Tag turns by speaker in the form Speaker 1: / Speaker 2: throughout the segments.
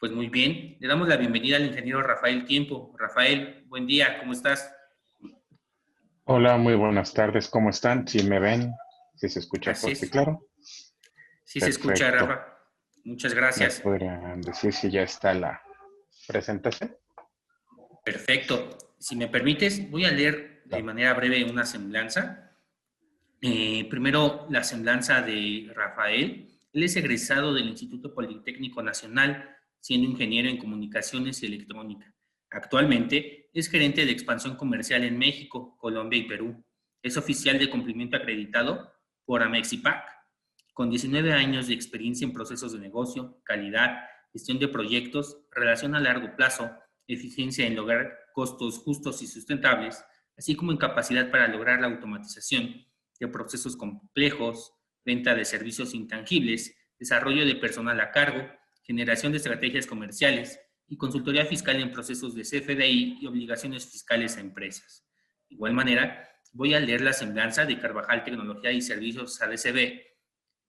Speaker 1: Pues muy bien, le damos la bienvenida al ingeniero Rafael Tiempo. Rafael, buen día, ¿cómo estás?
Speaker 2: Hola, muy buenas tardes, ¿cómo están? ¿Si me ven? ¿Si se escucha
Speaker 1: Así
Speaker 2: fuerte y
Speaker 1: es,
Speaker 2: claro?
Speaker 1: sí se escucha,
Speaker 2: Perfecto.
Speaker 1: Rafa. Muchas
Speaker 2: ¿Me
Speaker 1: gracias.
Speaker 2: podrían decir si ya está la presentación?
Speaker 1: Perfecto. Si me permites, voy a leer de
Speaker 2: Claro.
Speaker 1: manera breve una semblanza. Primero, la semblanza de Rafael. Él es egresado del Instituto Politécnico Nacional, siendo ingeniero en comunicaciones y electrónica. Actualmente es gerente de expansión comercial en México, Colombia y Perú. Es oficial de cumplimiento acreditado por Amexipac, con 19 años de experiencia en procesos de negocio, calidad, gestión de proyectos, relación a largo plazo, eficiencia en lograr costos justos y sustentables, así como en capacidad para lograr la automatización de procesos complejos, venta de servicios intangibles, desarrollo de personal a cargo, generación de estrategias comerciales y consultoría fiscal en procesos de CFDI y obligaciones fiscales a empresas. De igual manera, voy a leer la semblanza de Carvajal Tecnología y Servicios ADCB,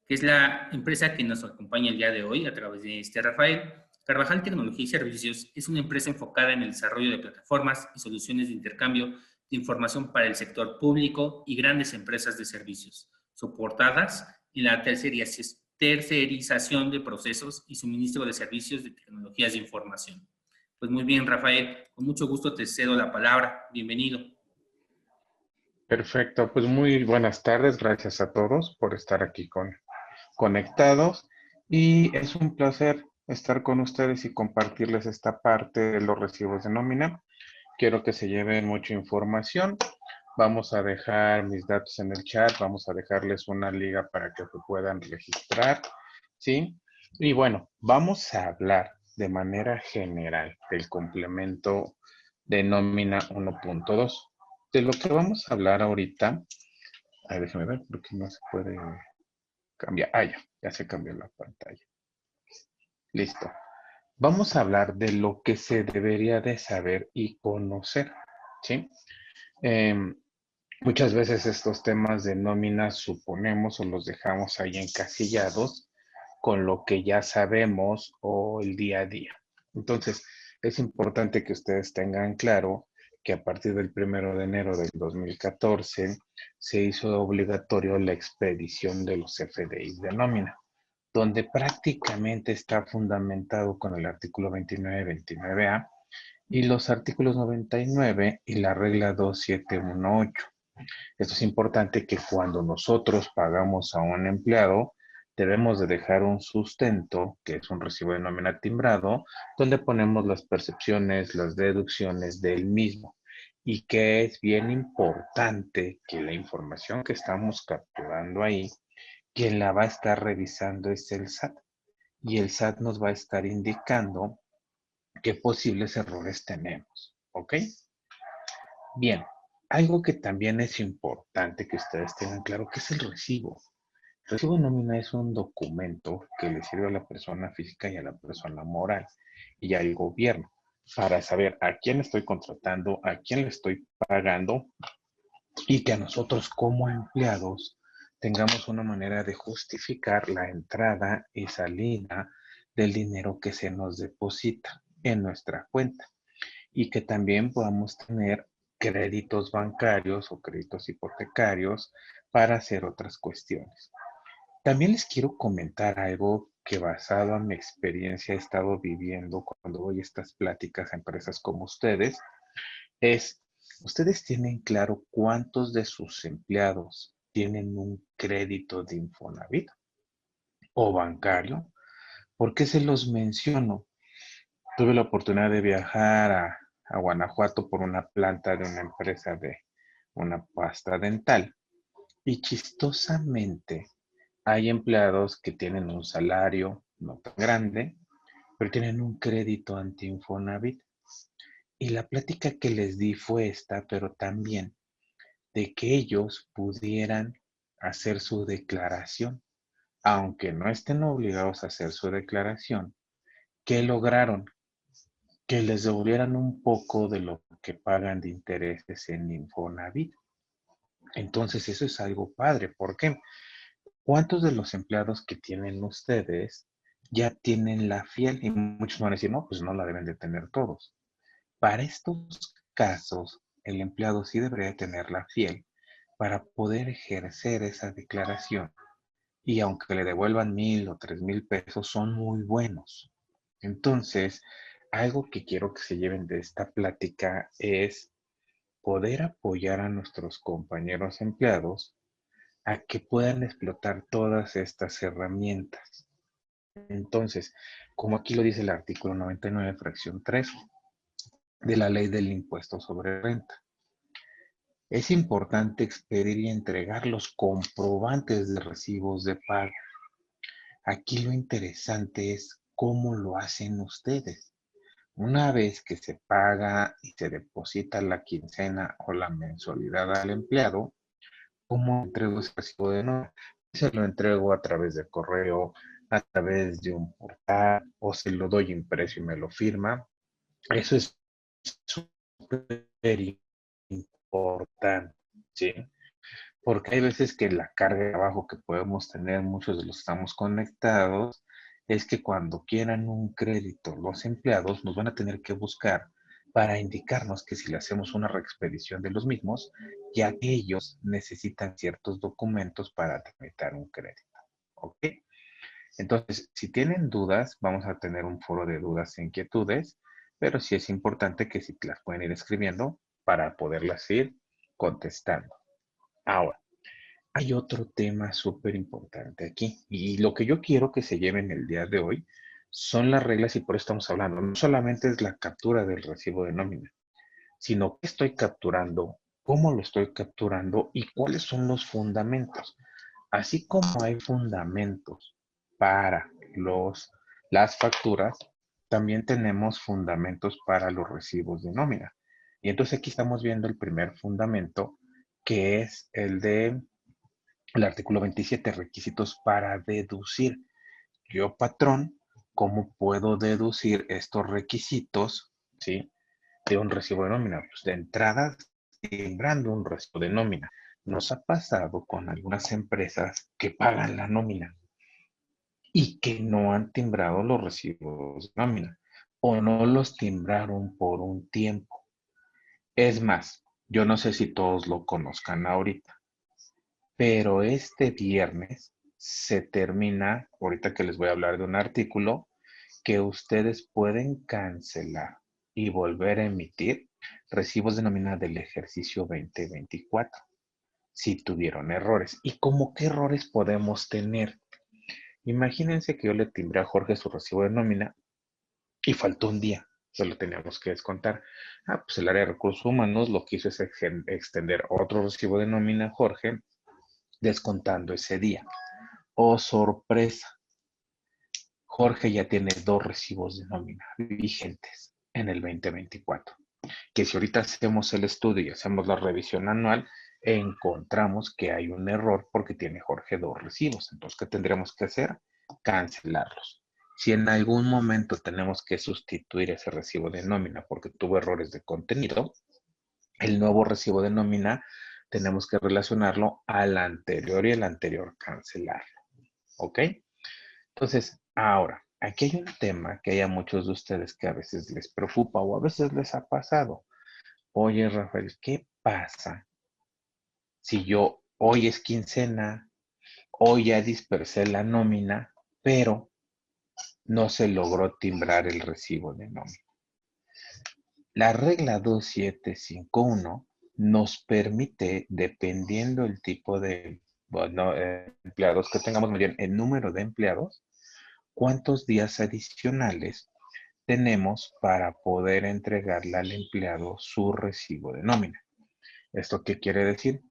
Speaker 1: que es la empresa que nos acompaña el día de hoy a través de este Rafael. Carvajal Tecnología y Servicios es una empresa enfocada en el desarrollo de plataformas y soluciones de intercambio de información para el sector público y grandes empresas de servicios, soportadas en la tercerización de procesos y suministro de servicios de tecnologías de información. Pues muy bien, Rafael, con mucho gusto te cedo la palabra. Bienvenido.
Speaker 2: Perfecto, pues muy buenas tardes, gracias a todos por estar aquí conectados y es un placer estar con ustedes y compartirles esta parte de los recibos de nómina. Quiero que se lleven mucha información. Vamos a dejar mis datos en el chat, vamos a dejarles una liga para que se puedan registrar, ¿sí? Y bueno, vamos a hablar de manera general del complemento de nómina 1.2. De lo que vamos a hablar ahorita, déjame ver porque no se puede cambiar. Ya se cambió la pantalla. Listo. Vamos a hablar de lo que se debería de saber y conocer, ¿sí? Em, Muchas veces estos temas de nómina suponemos o los dejamos ahí encasillados con lo que ya sabemos o el día a día. Entonces, es importante que ustedes tengan claro que a partir del 1 de enero del 2014 se hizo obligatorio la expedición de los FDIs de nómina, donde prácticamente está fundamentado con el artículo 29, 29A y los artículos 99 y la regla 2718. Esto es importante que cuando nosotros pagamos a un empleado, debemos de dejar un sustento, que es un recibo de nómina timbrado, donde ponemos las percepciones, las deducciones del mismo. Y que es bien importante que la información que estamos capturando ahí, quien la va a estar revisando es el SAT. Y el SAT nos va a estar indicando qué posibles errores tenemos. ¿Ok? Bien, algo que también es importante que ustedes tengan claro, ¿qué es el recibo? El recibo de nómina es un documento que le sirve a la persona física y a la persona moral y al gobierno para saber a quién estoy contratando, a quién le estoy pagando y que a nosotros como empleados tengamos una manera de justificar la entrada y salida del dinero que se nos deposita en nuestra cuenta y que también podamos tener créditos bancarios o créditos hipotecarios para hacer otras cuestiones. También les quiero comentar algo que basado en mi experiencia he estado viviendo cuando voy a estas pláticas a empresas como ustedes, es, ¿ustedes tienen claro cuántos de sus empleados tienen un crédito de Infonavit o bancario? ¿Por qué se los menciono? Tuve la oportunidad de viajar a Guanajuato por una planta de una empresa de una pasta dental y chistosamente hay empleados que tienen un salario no tan grande, pero tienen un crédito ante Infonavit. Y la plática que les di fue esta, pero también de que ellos pudieran hacer su declaración, aunque no estén obligados a hacer su declaración, que lograron que les devolvieran un poco de lo que pagan de intereses en Infonavit. Entonces, eso es algo padre. ¿Por qué? ¿Cuántos de los empleados que tienen ustedes ya tienen la fiel y muchos van a decir, no, pues no la deben de tener todos. Para estos casos, el empleado sí debería tener la fiel para poder ejercer esa declaración. Y aunque le devuelvan 1,000 o 3,000 pesos, son muy buenos. Entonces, algo que quiero que se lleven de esta plática es poder apoyar a nuestros compañeros empleados a que puedan explotar todas estas herramientas. Entonces, como aquí lo dice el artículo 99, fracción 3 de la ley del impuesto sobre renta, es importante expedir y entregar los comprobantes de recibos de pago. Aquí lo interesante es cómo lo hacen ustedes. Una vez que se paga y se deposita la quincena o la mensualidad al empleado, ¿cómo entrego ese recibo de nómina? Se lo entrego a través de correo, a través de un portal, o se lo doy impreso y me lo firma. Eso es súper importante, ¿sí? Porque hay veces que la carga de trabajo que podemos tener, muchos de los que estamos conectados, es que cuando quieran un crédito, los empleados nos van a tener que buscar para indicarnos que si le hacemos una reexpedición de los mismos, ya que ellos necesitan ciertos documentos para tramitar un crédito. ¿Ok? Entonces, si tienen dudas, vamos a tener un foro de dudas e inquietudes, pero sí es importante que si las pueden ir escribiendo para poderlas ir contestando. Ahora, hay otro tema súper importante aquí y lo que yo quiero que se lleven el día de hoy son las reglas y por eso estamos hablando. No solamente es la captura del recibo de nómina, sino qué estoy capturando, cómo lo estoy capturando y cuáles son los fundamentos. Así como hay fundamentos para las facturas, también tenemos fundamentos para los recibos de nómina. Y entonces aquí estamos viendo el primer fundamento, que es el artículo 27, requisitos para deducir. Yo, patrón, ¿cómo puedo deducir estos requisitos, ¿sí? De un recibo de nómina? Pues de entrada, timbrando un recibo de nómina. Nos ha pasado con algunas empresas que pagan la nómina y que no han timbrado los recibos de nómina o no los timbraron por un tiempo. Es más, yo no sé si todos lo conozcan ahorita, pero este viernes se termina, ahorita que les voy a hablar de un artículo, que ustedes pueden cancelar y volver a emitir recibos de nómina del ejercicio 2024 si tuvieron errores. ¿Y cómo qué errores podemos tener? Imagínense que yo le timbré a Jorge su recibo de nómina y faltó un día. Se lo teníamos que descontar. Pues el área de recursos humanos lo que hizo es extender otro recibo de nómina a Jorge descontando ese día. Oh, sorpresa. Jorge ya tiene 2 recibos de nómina vigentes en el 2024. Que si ahorita hacemos el estudio y hacemos la revisión anual, encontramos que hay un error porque tiene Jorge 2 recibos. Entonces, ¿qué tendremos que hacer? Cancelarlos. Si en algún momento tenemos que sustituir ese recibo de nómina porque tuvo errores de contenido, el nuevo recibo de nómina tenemos que relacionarlo al anterior y el anterior cancelarlo. ¿Ok? Entonces, ahora, aquí hay un tema que hay a muchos de ustedes que a veces les preocupa o a veces les ha pasado. Oye, Rafael, ¿qué pasa si yo hoy es quincena, hoy ya dispersé la nómina, pero no se logró timbrar el recibo de nómina? La regla 2751 nos permite, dependiendo el tipo de empleados que tengamos, más bien el número de empleados, cuántos días adicionales tenemos para poder entregarle al empleado su recibo de nómina. ¿Esto qué quiere decir?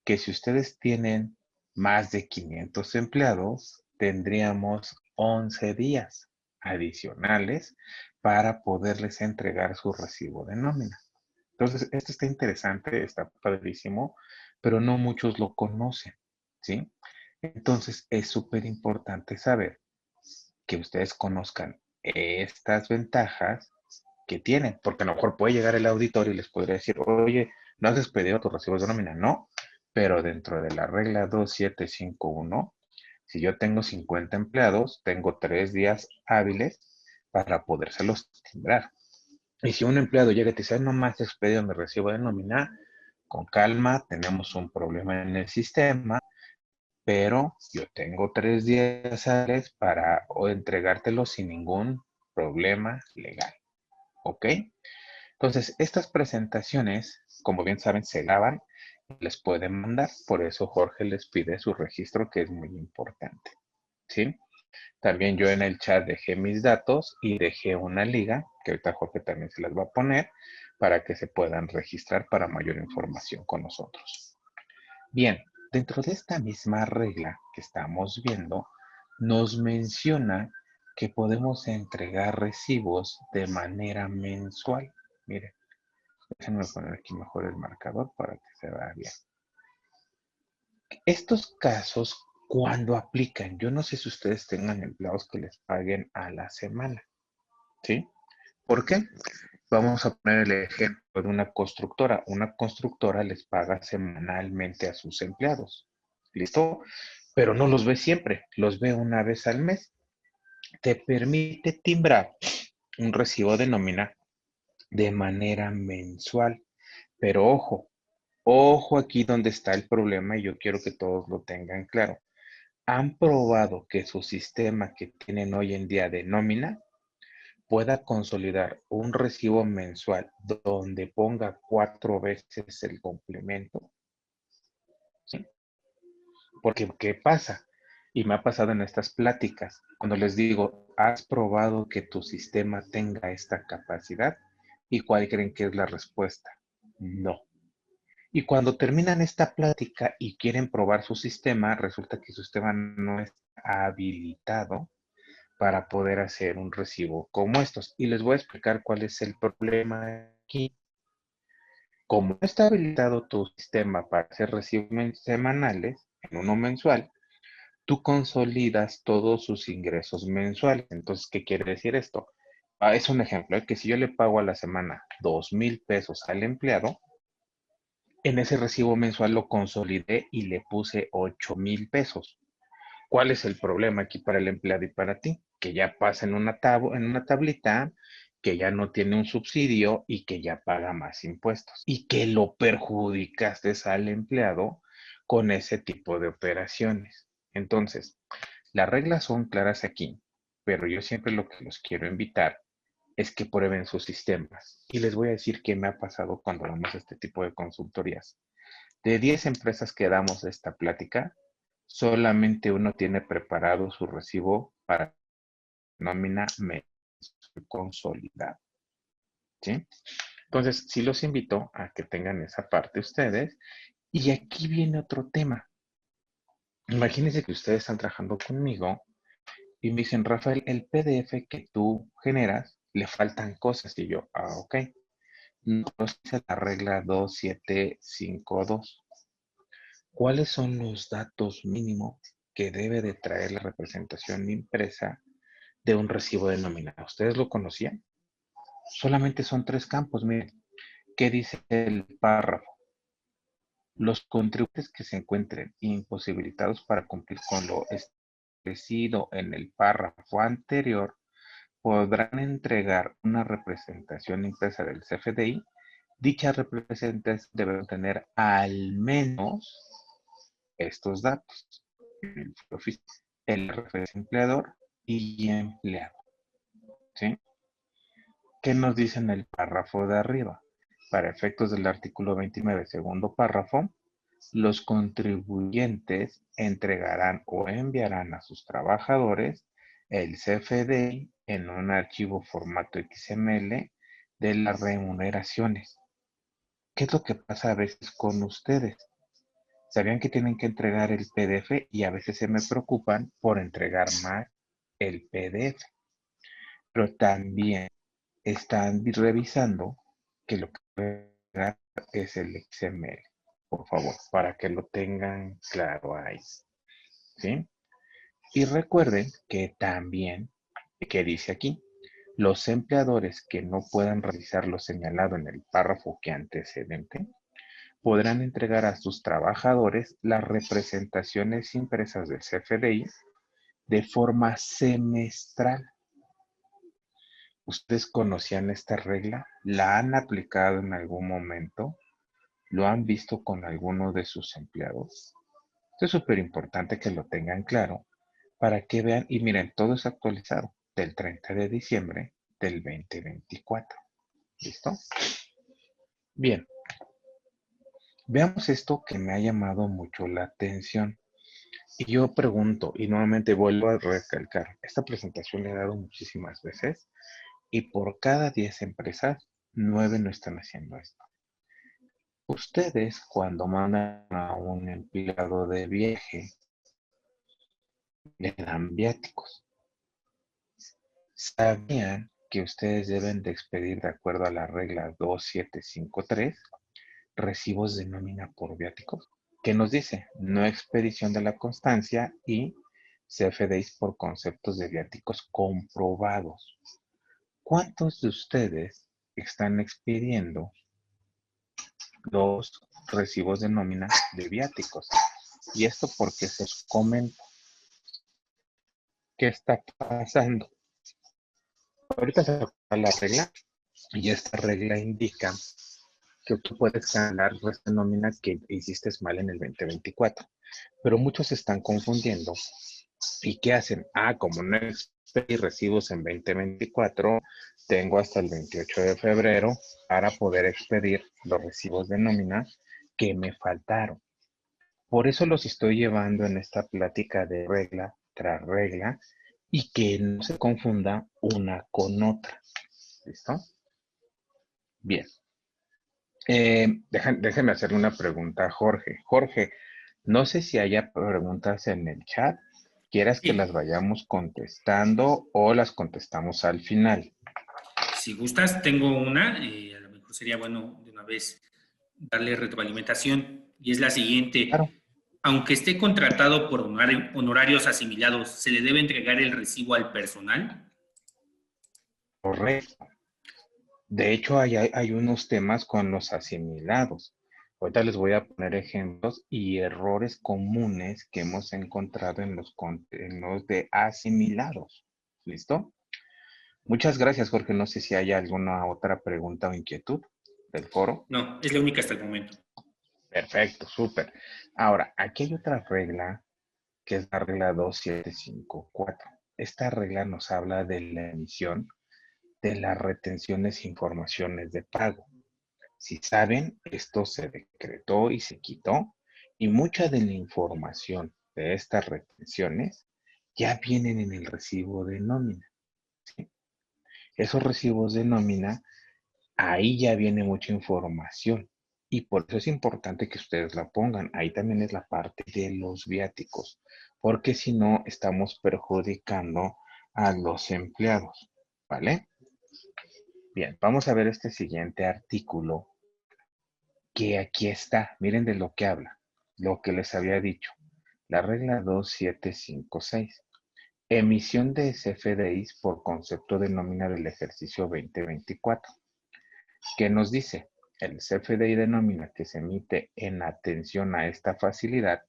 Speaker 2: Que si ustedes tienen más de 500 empleados, tendríamos 11 días adicionales para poderles entregar su recibo de nómina. Entonces, esto está interesante, está padrísimo, pero no muchos lo conocen, ¿sí? Entonces, es súper importante saber que ustedes conozcan estas ventajas que tienen, porque a lo mejor puede llegar el auditor y les podría decir, oye, ¿no has despedido tus recibos de nómina? No, pero dentro de la regla 2751 Si yo tengo 50 empleados, tengo 3 días hábiles para podérselos timbrar. Y si un empleado llega y te dice, no más expedido mi recibo de nómina, con calma, tenemos un problema en el sistema, pero yo tengo 3 días hábiles para entregártelo sin ningún problema legal. ¿Ok? Entonces, estas presentaciones, como bien saben, se graban y les pueden mandar. Por eso Jorge les pide su registro, que es muy importante. ¿Sí? También yo en el chat dejé mis datos y dejé una liga, que ahorita Jorge también se las va a poner, para que se puedan registrar para mayor información con nosotros. Bien, dentro de esta misma regla que estamos viendo, nos menciona que podemos entregar recibos de manera mensual. Miren, déjenme poner aquí mejor el marcador para que se vea bien. Estos casos, cuando aplican, yo no sé si ustedes tengan empleados que les paguen a la semana, ¿sí? ¿Por qué? Vamos a poner el ejemplo de una constructora. Una constructora les paga semanalmente a sus empleados. ¿Listo? Pero no los ve siempre, los ve una vez al mes. Te permite timbrar un recibo de nómina de manera mensual. Pero ojo aquí donde está el problema y yo quiero que todos lo tengan claro. ¿Han probado que su sistema que tienen hoy en día de nómina pueda consolidar un recibo mensual donde ponga 4 veces el complemento? ¿Sí? Porque, ¿qué pasa? Y me ha pasado en estas pláticas, cuando les digo, ¿has probado que tu sistema tenga esta capacidad? ¿Y cuál creen que es la respuesta? No. Y cuando terminan esta plática y quieren probar su sistema, resulta que su sistema no está habilitado para poder hacer un recibo como estos. Y les voy a explicar cuál es el problema aquí. Como no está habilitado tu sistema para hacer recibos semanales en uno mensual, tú consolidas todos sus ingresos mensuales. Entonces, ¿qué quiere decir esto? Es un ejemplo, que si yo le pago a la semana 2,000 pesos al empleado, en ese recibo mensual lo consolidé y le puse 8,000 pesos. ¿Cuál es el problema aquí para el empleado y para ti? Que ya pasa en en una tablita, que ya no tiene un subsidio y que ya paga más impuestos. Y que lo perjudicaste al empleado con ese tipo de operaciones. Entonces, las reglas son claras aquí, pero yo siempre lo que los quiero invitar es que prueben sus sistemas. Y les voy a decir qué me ha pasado cuando damos este tipo de consultorías. De 10 empresas que damos esta plática, solamente uno tiene preparado su recibo para nómina mensual consolidado. ¿Sí? Entonces, sí los invito a que tengan esa parte ustedes. Y aquí viene otro tema. Imagínense que ustedes están trabajando conmigo y me dicen, Rafael, el PDF que tú generas, le faltan cosas. Y yo, ok. No es la regla 2752. ¿Cuáles son los datos mínimos que debe de traer la representación impresa de un recibo de nómina? ¿Ustedes lo conocían? Solamente son 3 campos. Miren, ¿qué dice el párrafo? Los contribuyentes que se encuentren imposibilitados para cumplir con lo establecido en el párrafo anterior podrán entregar una representación impresa del CFDI. Dicha representación debe tener al menos estos datos: el referencia empleador y empleado. ¿Sí? ¿Qué nos dice en el párrafo de arriba? Para efectos del artículo 29, segundo párrafo, los contribuyentes entregarán o enviarán a sus trabajadores el CFDI en un archivo formato XML de las remuneraciones. ¿Qué es lo que pasa a veces con ustedes? ¿Sabían que tienen que entregar el PDF y a veces se me preocupan por entregar más el PDF? Pero también están revisando que lo que entregar es el XML, por favor, para que lo tengan claro ahí. ¿Sí? Y recuerden que también, que dice aquí, los empleadores que no puedan realizar lo señalado en el párrafo que antecedente podrán entregar a sus trabajadores las representaciones impresas del CFDI de forma semestral. ¿Ustedes conocían esta regla? ¿La han aplicado en algún momento? ¿Lo han visto con alguno de sus empleados? Esto es súper importante que lo tengan claro para que vean, y miren, todo es actualizado del 30 de diciembre del 2024. ¿Listo? Bien, veamos esto que me ha llamado mucho la atención. Y yo pregunto, y nuevamente vuelvo a recalcar, esta presentación la he dado muchísimas veces, y por cada 10 empresas, 9 no están haciendo esto. Ustedes, cuando mandan a un empleado de viaje, le dan viáticos. ¿Sabían que ustedes deben de expedir, de acuerdo a la regla 2753, recibos de nómina por viáticos? ¿Qué nos dice? No expedición de la constancia y CFDIs por conceptos de viáticos comprobados. ¿Cuántos de ustedes están expidiendo los recibos de nómina de viáticos? Y esto porque se os comenta. ¿Qué está pasando? Ahorita se acaba la regla y esta regla indica que tú puedes cancelar esta nómina que hiciste mal en el 2024. Pero muchos se están confundiendo. ¿Y qué hacen? Como no expedí recibos en 2024, tengo hasta el 28 de febrero para poder expedir los recibos de nómina que me faltaron. Por eso los estoy llevando en esta plática de regla tras regla y que no se confunda una con otra. ¿Listo? Bien. Déjenme hacerle una pregunta a Jorge. Jorge, no sé si haya preguntas en el chat. ¿Quieras que las
Speaker 1: Sí,
Speaker 2: vayamos contestando o las contestamos al final?
Speaker 1: si gustas, tengo una, a lo mejor sería bueno de una vez darle retroalimentación, y es la siguiente.
Speaker 2: Claro,
Speaker 1: Aunque esté contratado por honorarios asimilados, ¿se le debe entregar el recibo al personal?
Speaker 2: correcto. De hecho, hay unos temas con los asimilados. Ahorita les voy a poner ejemplos y errores comunes que hemos encontrado en los de asimilados. ¿Listo? Muchas gracias, Jorge. No sé si hay alguna otra pregunta o inquietud del foro.
Speaker 1: No, es la única hasta el momento.
Speaker 2: Perfecto, súper. Ahora, aquí hay otra regla que es la regla 2754. Esta regla nos habla de la emisión de las retenciones e informaciones de pago. Si saben, esto se decretó y se quitó y mucha de la información de estas retenciones ya vienen en el recibo de nómina. ¿Sí? Esos recibos de nómina, ahí ya viene mucha información y por eso es importante que ustedes la pongan. Ahí también es la parte de los viáticos, porque si no estamos perjudicando a los empleados, ¿vale? Bien, vamos a ver este siguiente artículo que aquí está. Miren de lo que habla, lo que les había dicho. La regla 2756. Emisión de CFDIs por concepto de nómina del ejercicio 2024. ¿Qué nos dice? El CFDI de nómina que se emite en atención a esta facilidad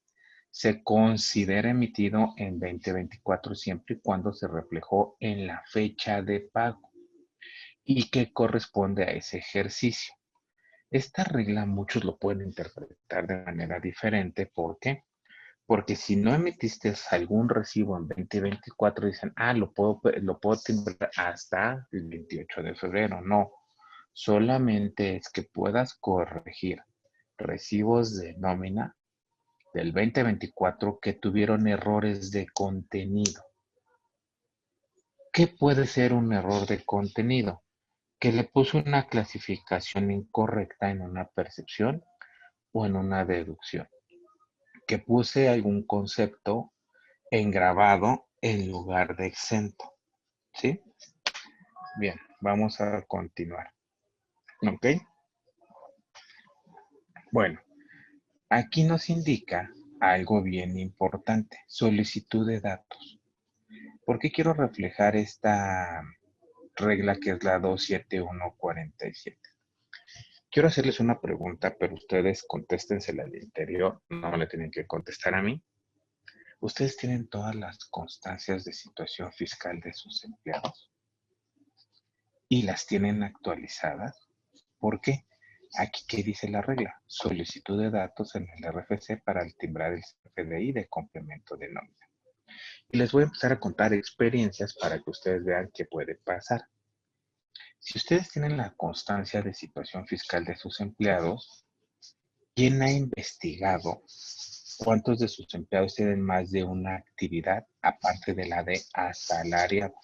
Speaker 2: se considera emitido en 2024 siempre y cuando se reflejó en la fecha de pago y que corresponde a ese ejercicio. Esta regla muchos lo pueden interpretar de manera diferente. ¿Por qué? Porque si no emitiste algún recibo en 2024, dicen, lo puedo timbrar hasta el 28 de febrero. No, solamente es que puedas corregir recibos de nómina del 2024 que tuvieron errores de contenido. ¿Qué puede ser un error de contenido? Que le puso una clasificación incorrecta en una percepción o en una deducción. Que puse algún concepto engravado en lugar de exento. ¿Sí? Bien, vamos a continuar. ¿Ok? Bueno, aquí nos indica algo bien importante, solicitud de datos. ¿Por qué quiero reflejar esta regla que es la 27147? Quiero hacerles una pregunta, pero ustedes contéstensela al interior, no me la tienen que contestar a mí. ¿Ustedes tienen todas las constancias de situación fiscal de sus empleados y las tienen actualizadas? ¿Por qué? Aquí, ¿qué dice la regla? Solicitud de datos en el RFC para el timbrar el CFDI de complemento de nómina. Y les voy a empezar a contar experiencias para que ustedes vean qué puede pasar. Si ustedes tienen la constancia de situación fiscal de sus empleados, ¿quién ha investigado cuántos de sus empleados tienen más de una actividad aparte de la de asalariado?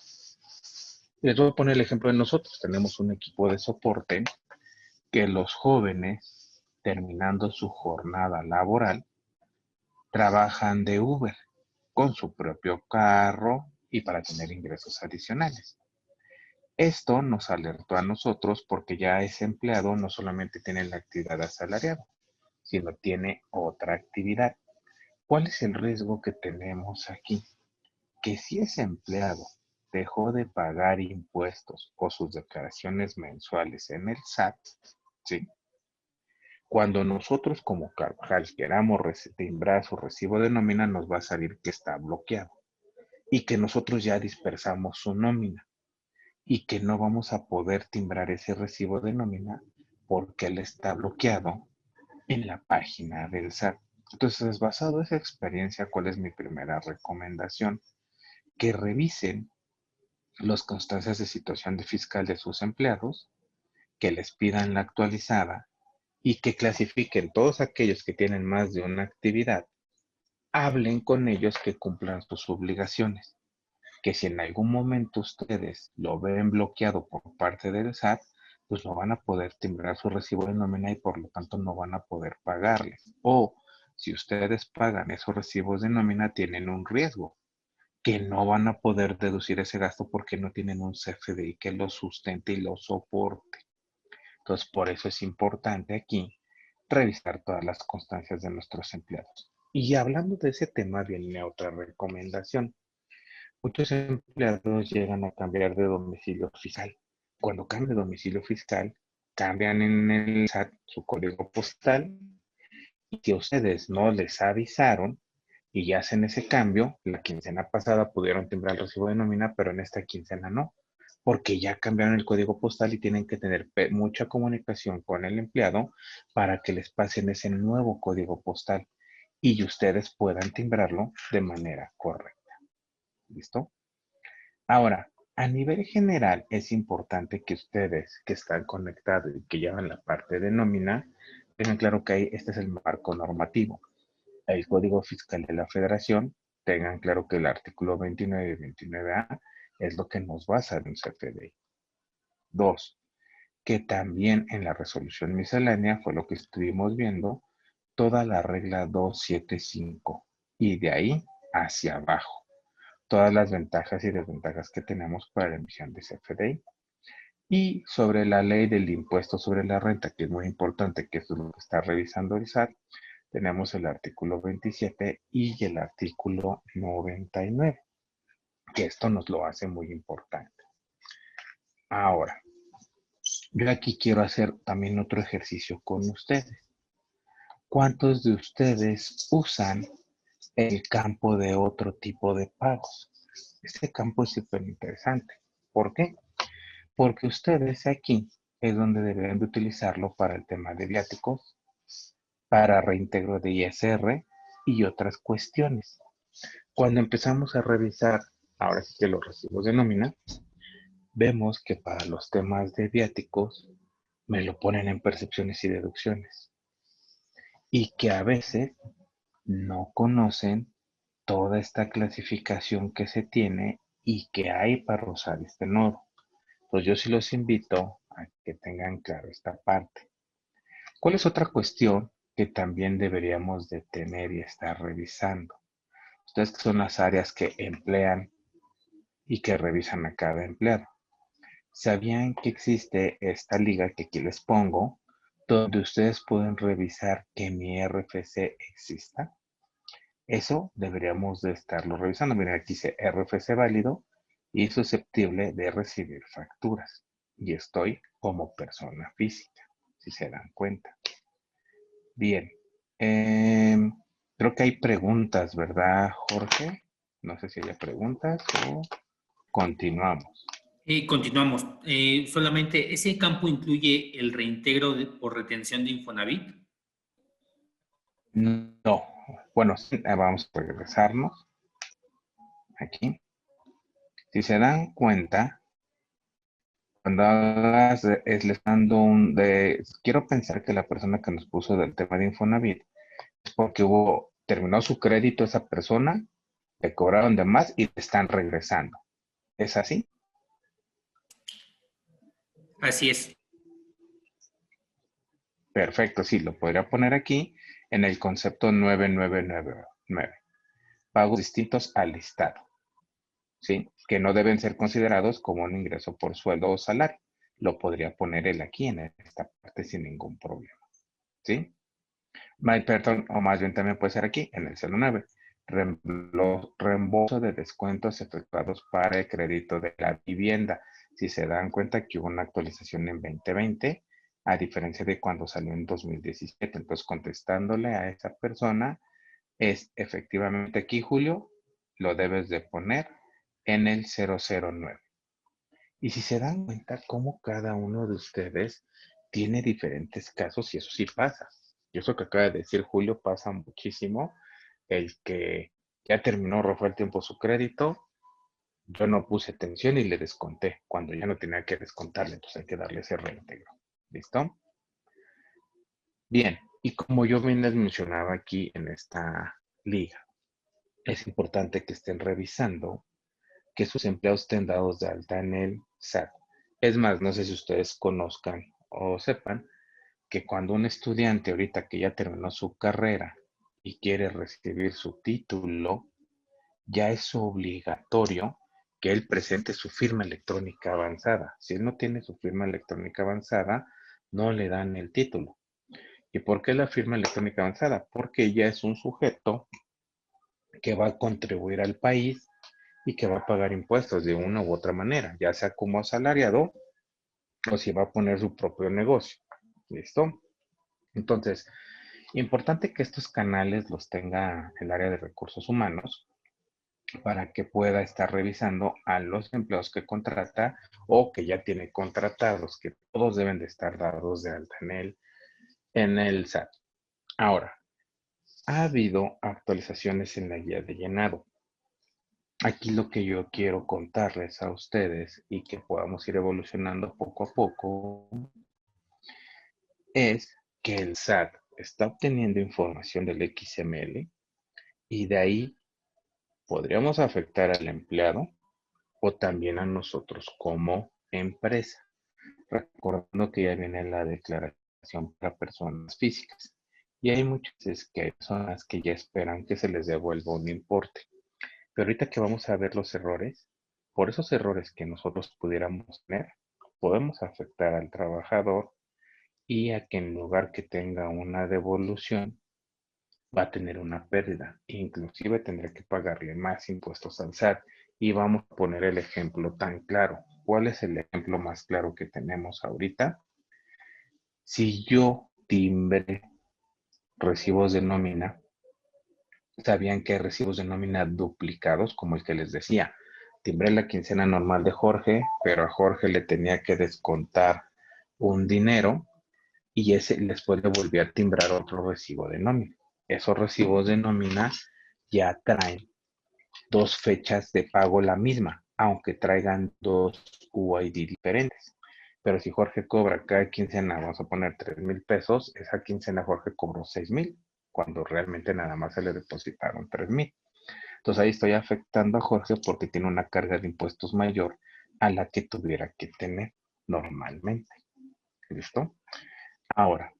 Speaker 2: Les voy a poner el ejemplo de nosotros. Tenemos un equipo de soporte que los jóvenes, terminando su jornada laboral, trabajan de Uber con su propio carro y para tener ingresos adicionales. Esto nos alertó a nosotros porque ya ese empleado no solamente tiene la actividad asalariada, sino tiene otra actividad. ¿Cuál es el riesgo que tenemos aquí? Que si ese empleado dejó de pagar impuestos o sus declaraciones mensuales en el SAT, ¿sí? Cuando nosotros como Carvajal queramos timbrar su recibo de nómina, nos va a salir que está bloqueado y que nosotros ya dispersamos su nómina y que no vamos a poder timbrar ese recibo de nómina porque él está bloqueado en la página del SAT. Entonces, basado en esa experiencia, ¿cuál es mi primera recomendación? Que revisen las constancias de situación de fiscal de sus empleados, que les pidan la actualizada y que clasifiquen todos aquellos que tienen más de una actividad, hablen con ellos que cumplan sus obligaciones, que si en algún momento ustedes lo ven bloqueado por parte del SAT, pues no van a poder timbrar su recibo de nómina y por lo tanto no van a poder pagarles. O si ustedes pagan esos recibos de nómina, tienen un riesgo, que no van a poder deducir ese gasto porque no tienen un CFDI que lo sustente y lo soporte. Entonces, por eso es importante aquí revisar todas las constancias de nuestros empleados. Y hablando de ese tema, viene otra recomendación. Muchos empleados llegan a cambiar de domicilio fiscal. Cuando cambian de domicilio fiscal, cambian en el SAT su código postal y que ustedes no les avisaron y ya hacen ese cambio, la quincena pasada pudieron timbrar el recibo de nómina, pero en esta quincena no, porque ya cambiaron el código postal y tienen que tener mucha comunicación con el empleado para que les pasen ese nuevo código postal y ustedes puedan timbrarlo de manera correcta. ¿Listo? Ahora, a nivel general es importante que ustedes que están conectados y que llevan la parte de nómina, tengan claro que este es el marco normativo. El Código Fiscal de la Federación, tengan claro que el artículo 29 y 29A es lo que nos basa en un CFDI. Dos, que también en la resolución miscelánea fue lo que estuvimos viendo, toda la regla 275 y de ahí hacia abajo, todas las ventajas y desventajas que tenemos para la emisión de CFDI. Y sobre la ley del impuesto sobre la renta, que es muy importante, que es lo que está revisando el SAT, tenemos el artículo 27 y el artículo 99, que esto nos lo hace muy importante. Ahora, yo aquí quiero hacer también otro ejercicio con ustedes. ¿Cuántos de ustedes usan el campo de otro tipo de pagos? Este campo es súper interesante. ¿Por qué? Porque ustedes aquí es donde deberían de utilizarlo para el tema de viáticos, para reintegro de ISR y otras cuestiones. Cuando empezamos a revisar, ahora sí que los recibos de nómina, vemos que para los temas de viáticos me lo ponen en percepciones y deducciones y que a veces no conocen toda esta clasificación que se tiene y que hay para usar este nodo. Pues yo sí los invito a que tengan claro esta parte. ¿Cuál es otra cuestión que también deberíamos de tener y estar revisando? Ustedes que son las áreas que emplean y que revisan a cada empleado. ¿Sabían que existe esta liga que aquí les pongo, donde ustedes pueden revisar que mi RFC exista? Eso deberíamos de estarlo revisando. Miren, aquí dice RFC válido y susceptible de recibir facturas. Y estoy como persona física. si se dan cuenta. Bien. Creo que hay preguntas, ¿verdad, Jorge? No sé si hay preguntas o continuamos.
Speaker 1: Continuamos. Solamente, ¿ese campo incluye el reintegro por retención de Infonavit?
Speaker 2: No. Bueno, vamos a regresarnos aquí. Si se dan cuenta, cuando hablas es le dando quiero pensar que la persona que nos puso del tema de Infonavit es porque terminó su crédito esa persona, le cobraron de más y le están regresando. ¿Es así?
Speaker 1: Así es.
Speaker 2: Perfecto, sí, lo podría poner aquí en el concepto 9999. Pagos distintos al Estado, ¿sí? Que no deben ser considerados como un ingreso por sueldo o salario. Lo podría poner él aquí en esta parte sin ningún problema, ¿sí? Perdón, o más bien también puede ser aquí en el 09. Reembolso de descuentos efectuados para el crédito de la vivienda. Si se dan cuenta que hubo una actualización en 2020, a diferencia de cuando salió en 2017. Entonces, contestándole a esa persona, es efectivamente aquí, Julio, lo debes de poner en el 009. Y si se dan cuenta cómo cada uno de ustedes tiene diferentes casos, y eso sí pasa. Y eso que acaba de decir Julio pasa muchísimo. El que ya terminó, fue el tiempo su crédito, yo no puse atención y le desconté cuando ya no tenía que descontarle, entonces hay que darle ese reintegro. ¿Listo? Bien, y como yo bien les mencionaba aquí en esta liga, es importante que estén revisando que sus empleados estén dados de alta en el SAT. Es más, no sé si ustedes conozcan o sepan que cuando un estudiante ahorita que ya terminó su carrera y quiere recibir su título, ya es obligatorio que él presente su firma electrónica avanzada. Si él no tiene su firma electrónica avanzada, no le dan el título. ¿Y por qué la firma electrónica avanzada? Porque ya es un sujeto que va a contribuir al país y que va a pagar impuestos de una u otra manera, ya sea como asalariado o si va a poner su propio negocio. ¿Listo? Entonces, importante que estos canales los tenga el área de recursos humanos para que pueda estar revisando a los empleados que contrata o que ya tiene contratados, que todos deben de estar dados de alta en el SAT. Ahora, ha habido actualizaciones en la guía de llenado. Aquí lo que yo quiero contarles a ustedes y que podamos ir evolucionando poco a poco es que el SAT está obteniendo información del XML y de ahí podríamos afectar al empleado o también a nosotros como empresa, recordando que ya viene la declaración para personas físicas. Y hay muchas veces que hay personas que ya esperan que se les devuelva un importe. Pero ahorita que vamos a ver los errores, por esos errores que nosotros pudiéramos tener, podemos afectar al trabajador y a que en lugar que tenga una devolución, va a tener una pérdida. Inclusive tendrá que pagarle más impuestos al SAT. Y vamos a poner el ejemplo tan claro. ¿Cuál es el ejemplo más claro que tenemos ahorita? Si yo timbre recibos de nómina, sabían que hay recibos de nómina duplicados, como el que les decía. Timbré la quincena normal de Jorge, pero a Jorge le tenía que descontar un dinero y ese después le volví a timbrar otro recibo de nómina. Esos recibos de nómina ya traen dos fechas de pago la misma, aunque traigan dos UID diferentes. Pero si Jorge cobra cada quincena, vamos a poner 3,000 pesos, esa quincena Jorge cobró 6,000, cuando realmente nada más se le depositaron 3,000. Entonces ahí estoy afectando a Jorge porque tiene una carga de impuestos mayor a la que tuviera que tener normalmente. ¿Listo? Ahora,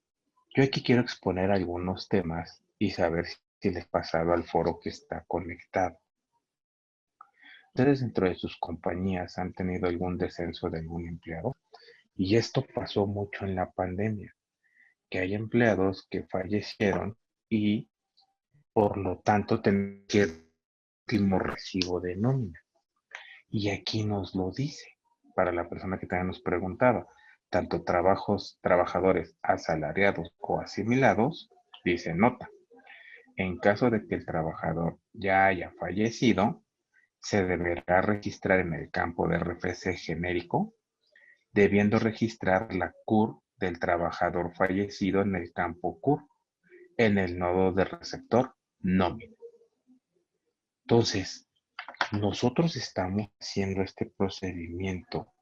Speaker 2: yo aquí quiero exponer algunos temas y saber si les he pasado al foro que está conectado. ¿Ustedes dentro de sus compañías han tenido algún descenso de algún empleado? Y esto pasó mucho en la pandemia, que hay empleados que fallecieron y por lo tanto tenían último recibo de nómina. Y aquí nos lo dice, para la persona que también nos preguntaba. tanto trabajadores asalariados o asimilados, dice nota. En caso de que el trabajador ya haya fallecido, se deberá registrar en el campo de RFC genérico, debiendo registrar la CUR del trabajador fallecido en el campo CUR, en el nodo de receptor nómina. Entonces, nosotros estamos haciendo este procedimiento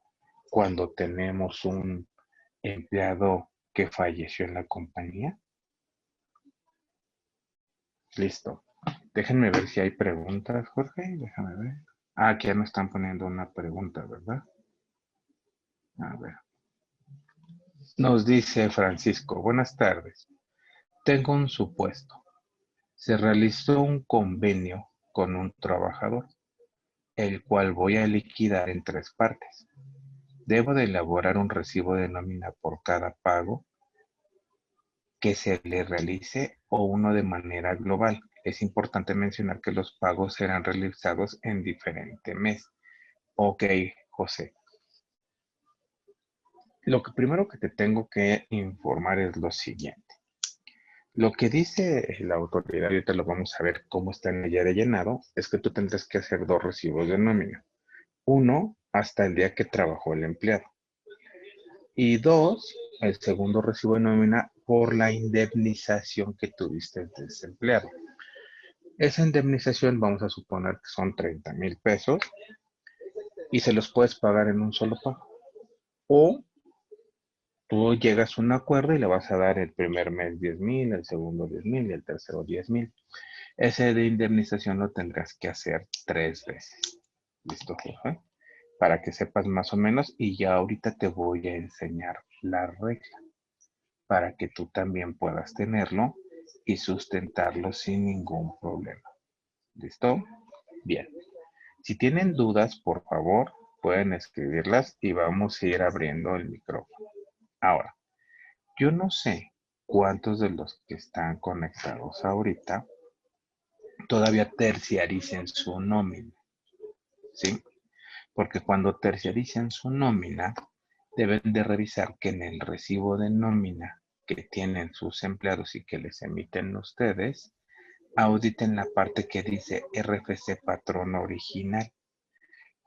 Speaker 2: cuando tenemos un empleado que falleció en la compañía. Listo. Déjenme ver si hay preguntas, Jorge. Déjame ver. Ah, aquí ya me están poniendo una pregunta, ¿verdad? A ver. Nos dice Francisco, buenas tardes. Tengo un supuesto. Se realizó un convenio con un trabajador, el cual voy a liquidar en 3 partes. Debo de elaborar un recibo de nómina por cada pago que se le realice o uno de manera global. Es importante mencionar que los pagos serán realizados en diferente mes. Ok, José. Lo que primero que te tengo que informar es lo siguiente. Lo que dice la autoridad, ahorita lo vamos a ver cómo está en ella de llenado, es que tú tendrás que hacer 2 recibos de nómina. Uno, hasta el día que trabajó el empleado. Y 2, el segundo recibo de nómina por la indemnización que tuviste de ese empleado. Esa indemnización vamos a suponer que son 30,000 pesos y se los puedes pagar en un solo pago. O tú llegas a un acuerdo y le vas a dar el primer mes 10,000, el segundo 10,000 y el tercero 10,000. Ese de indemnización lo tendrás que hacer 3 veces. ¿Listo, Jorge? Para que sepas más o menos y ya ahorita te voy a enseñar la regla para que tú también puedas tenerlo y sustentarlo sin ningún problema. ¿Listo? Bien. Si tienen dudas, por favor, pueden escribirlas y vamos a ir abriendo el micrófono. Ahora, yo no sé cuántos de los que están conectados ahorita todavía terciaricen su nómina, ¿sí? Porque cuando terciaricen su nómina, deben de revisar que en el recibo de nómina que tienen sus empleados y que les emiten ustedes, auditen la parte que dice RFC patrón original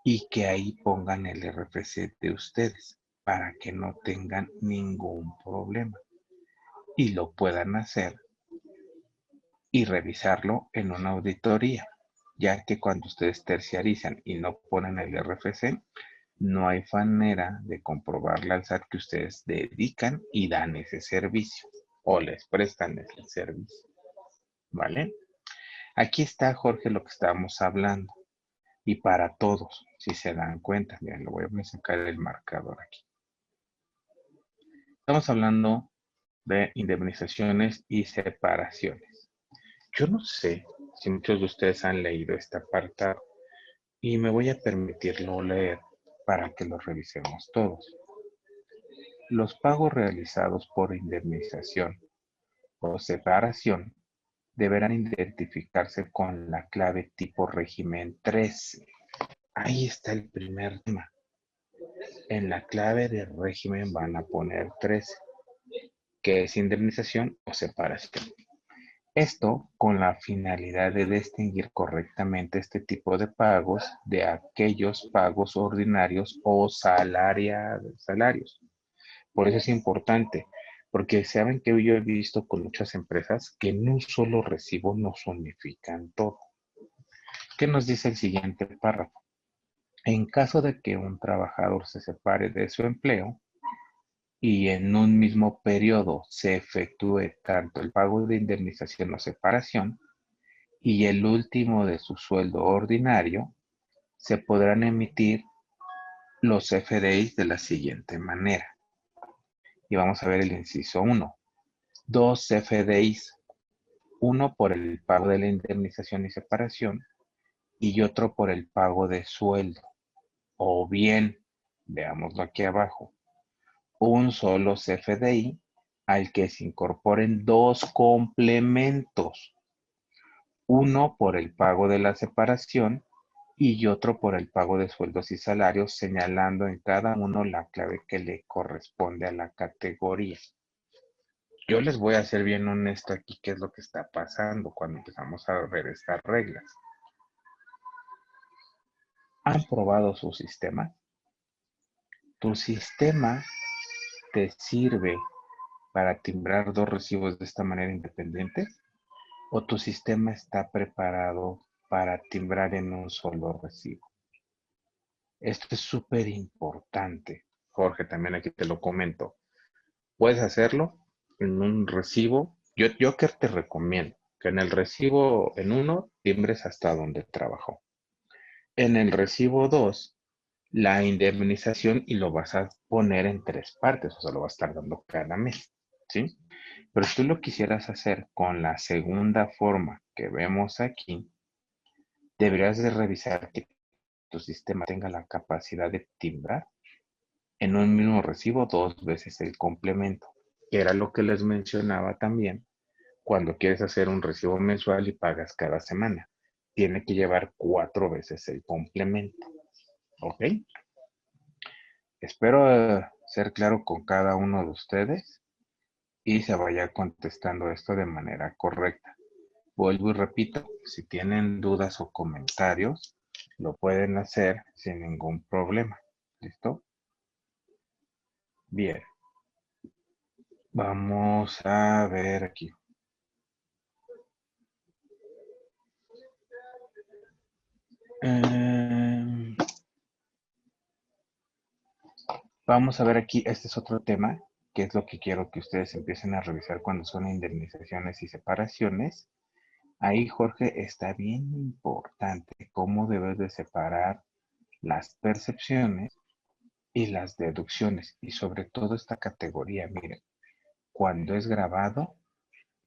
Speaker 2: y que ahí pongan el RFC de ustedes para que no tengan ningún problema y lo puedan hacer y revisarlo en una auditoría, ya que cuando ustedes terciarizan y no ponen el RFC, no hay manera de comprobarle al SAT que ustedes dedican y dan ese servicio o les prestan ese servicio. ¿Vale? Aquí está, Jorge, lo que estábamos hablando. Y para todos, si se dan cuenta, miren, lo voy a sacar el marcador aquí. Estamos hablando de indemnizaciones y separaciones. Yo no sé si muchos de ustedes han leído esta apartado y me voy a permitirlo leer para que lo revisemos todos. Los pagos realizados por indemnización o separación deberán identificarse con la clave tipo régimen 13. Ahí está el primer tema. En la clave de régimen van a poner 13, que es indemnización o separación. Esto con la finalidad de distinguir correctamente este tipo de pagos de aquellos pagos ordinarios o salarios. Por eso es importante, porque saben que yo he visto con muchas empresas que en un solo recibo nos unifican todo. ¿Qué nos dice el siguiente párrafo? En caso de que un trabajador se separe de su empleo y en un mismo periodo se efectúe tanto el pago de indemnización o separación y el último de su sueldo ordinario, se podrán emitir los FDIs de la siguiente manera. Y vamos a ver el inciso 1. 2 FDIs, uno por el pago de la indemnización y separación y otro por el pago de sueldo. O bien, veámoslo aquí abajo, un solo CFDI al que se incorporen 2 complementos, uno por el pago de la separación y otro por el pago de sueldos y salarios, señalando en cada uno la clave que le corresponde a la categoría. Yo les voy a ser bien honesto aquí qué es lo que está pasando cuando empezamos a ver estas reglas. ¿Han probado su sistema? ¿Tu sistema te sirve para timbrar dos recibos de esta manera independiente? ¿O tu sistema está preparado para timbrar en un solo recibo? Esto es súper importante. Jorge, también aquí te lo comento. Puedes hacerlo en un recibo. Yo que te recomiendo que en el recibo en uno timbres hasta donde trabajó. En el recibo 2 la indemnización y lo vas a poner en tres partes, o sea, lo vas a estar dando cada mes, ¿sí? Pero si tú lo quisieras hacer con la segunda forma que vemos aquí, deberías de revisar que tu sistema tenga la capacidad de timbrar en un mismo recibo dos veces el complemento, que era lo que les mencionaba también cuando quieres hacer un recibo mensual y pagas cada semana. Tiene que llevar 4 veces el complemento, ¿ok? Espero ser claro con cada uno de ustedes y se vaya contestando esto de manera correcta. Vuelvo y repito, si tienen dudas o comentarios, lo pueden hacer sin ningún problema. ¿Listo? Bien. Vamos a ver aquí. Eh, Vamos a ver aquí, este es otro tema, que es lo que quiero que ustedes empiecen a revisar cuando son indemnizaciones y separaciones. Ahí, Jorge, está bien importante cómo debes de separar las percepciones y las deducciones, y sobre todo esta categoría, miren, cuando es grabado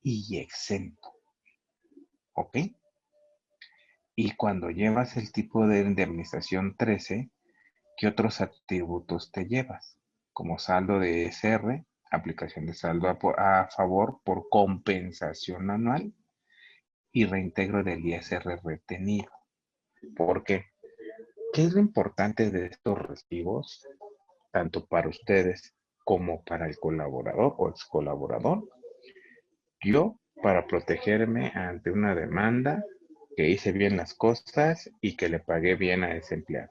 Speaker 2: y exento, ¿ok? Y cuando llevas el tipo de indemnización 13, ¿qué otros atributos te llevas? Como saldo de SR, aplicación de saldo a favor por compensación anual y reintegro del ISR retenido. ¿Por qué? ¿Qué es lo importante de estos recibos, tanto para ustedes como para el colaborador o ex colaborador? Yo, para protegerme ante una demanda, que hice bien las cosas y que le pagué bien a ese empleado.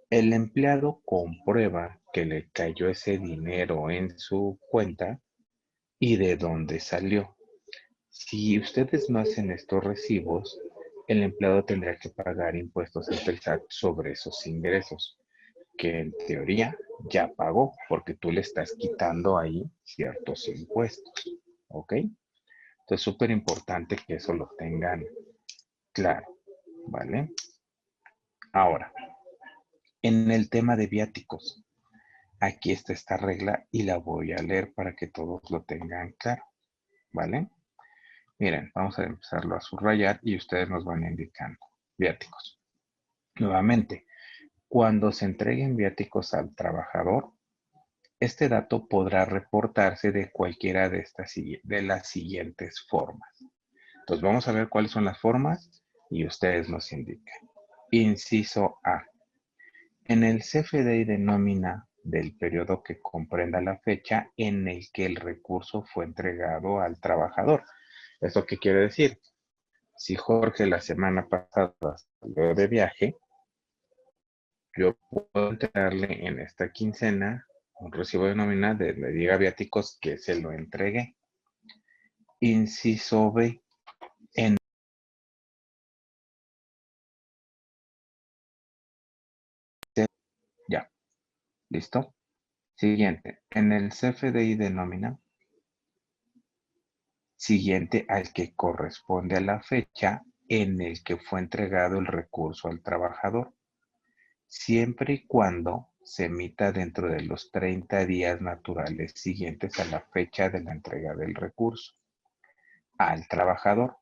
Speaker 2: El empleado comprueba que le cayó ese dinero en su cuenta y de dónde salió. Si ustedes no hacen estos recibos, el empleado tendrá que pagar impuestos ante el SAT sobre esos ingresos, que en teoría ya pagó, porque tú le estás quitando ahí ciertos impuestos. ¿Ok? Entonces, súper importante que eso lo tengan claro. ¿Vale? Ahora, en el tema de viáticos. Aquí está esta regla y la voy a leer para que todos lo tengan claro, ¿vale? Miren, vamos a empezarlo a subrayar y ustedes nos van indicando. Viáticos. Nuevamente, cuando se entreguen viáticos al trabajador, este dato podrá reportarse de cualquiera de las siguientes formas. Entonces, vamos a ver cuáles son las formas y ustedes nos indican. Inciso A. En el CFDI de nómina del periodo que comprenda la fecha en el que el recurso fue entregado al trabajador. ¿Esto qué quiere decir? Si Jorge la semana pasada salió de viaje, yo puedo entregarle en esta quincena un recibo de nómina de diga viáticos que se lo entregué. Inciso B. En ya, ¿listo? Siguiente. En el CFDI de nómina siguiente al que corresponde a la fecha en el que fue entregado el recurso al trabajador, siempre y cuando se emita dentro de los 30 días naturales siguientes a la fecha de la entrega del recurso al trabajador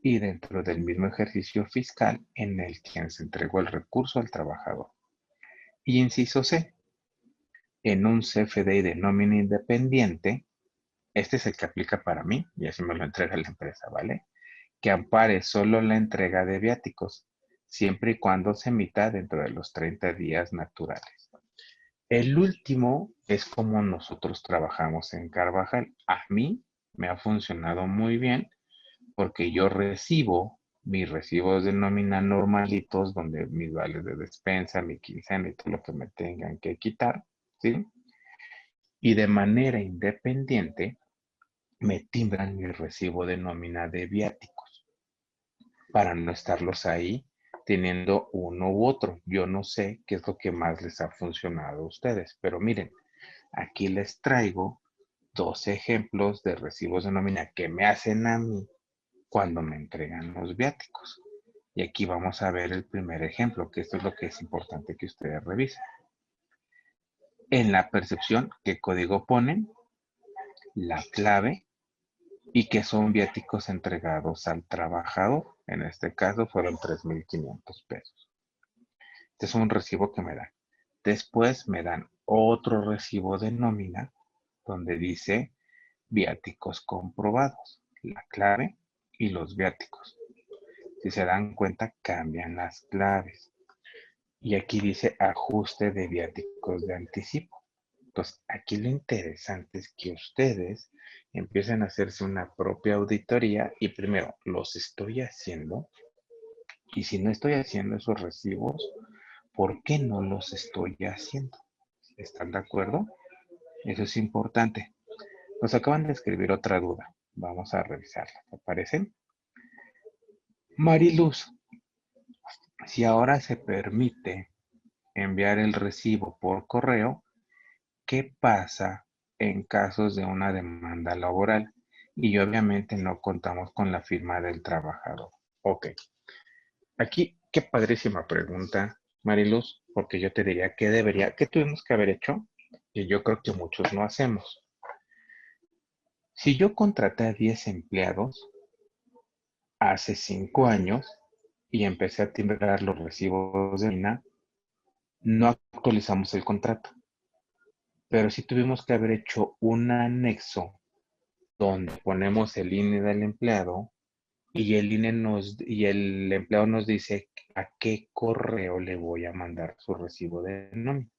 Speaker 2: y dentro del mismo ejercicio fiscal en el que se entregó el recurso al trabajador. Y inciso C, en un CFDI de nómina independiente, este es el que aplica para mí y así me lo entrega la empresa, ¿vale? Que ampare solo la entrega de viáticos, siempre y cuando se emita dentro de los 30 días naturales. El último es como nosotros trabajamos en Carvajal. A mí me ha funcionado muy bien porque yo recibo mis recibos de nómina normalitos, donde mis vales de despensa, mi quincena y todo lo que me tengan que quitar, ¿sí? Y de manera independiente me timbran mi recibo de nómina de viáticos para no estarlos ahí teniendo uno u otro. Yo no sé qué es lo que más les ha funcionado a ustedes, pero miren, aquí les traigo dos ejemplos de recibos de nómina que me hacen a mí cuando me entregan los viáticos. Y aquí vamos a ver el primer ejemplo, que esto es lo que es importante que ustedes revisen. En la percepción, ¿qué código ponen? La clave y que son viáticos entregados al trabajador. En este caso fueron 3,500 pesos. Este es un recibo que me dan. Después me dan otro recibo de nómina donde dice viáticos comprobados, la clave y los viáticos. Si se dan cuenta, cambian las claves. Y aquí dice ajuste de viáticos de anticipo. Entonces, aquí lo interesante es que ustedes empiecen a hacerse una propia auditoría y primero, ¿los estoy haciendo? Y si no estoy haciendo esos recibos, ¿por qué no los estoy haciendo? ¿Están de acuerdo? Eso es importante. Nos acaban de escribir otra duda. Vamos a revisarla. ¿Te parece? Mariluz, si ahora se permite enviar el recibo por correo, ¿qué pasa en casos de una demanda laboral? Y obviamente no contamos con la firma del trabajador. Ok. Aquí, qué padrísima pregunta, Mariluz, porque yo te diría qué tuvimos que haber hecho, y yo creo que muchos no hacemos. Si yo contraté a 10 empleados hace 5 años y empecé a timbrar los recibos de nómina, no actualizamos el contrato, pero sí tuvimos que haber hecho un anexo donde ponemos el INE del empleado y el empleado nos dice a qué correo le voy a mandar su recibo de nómina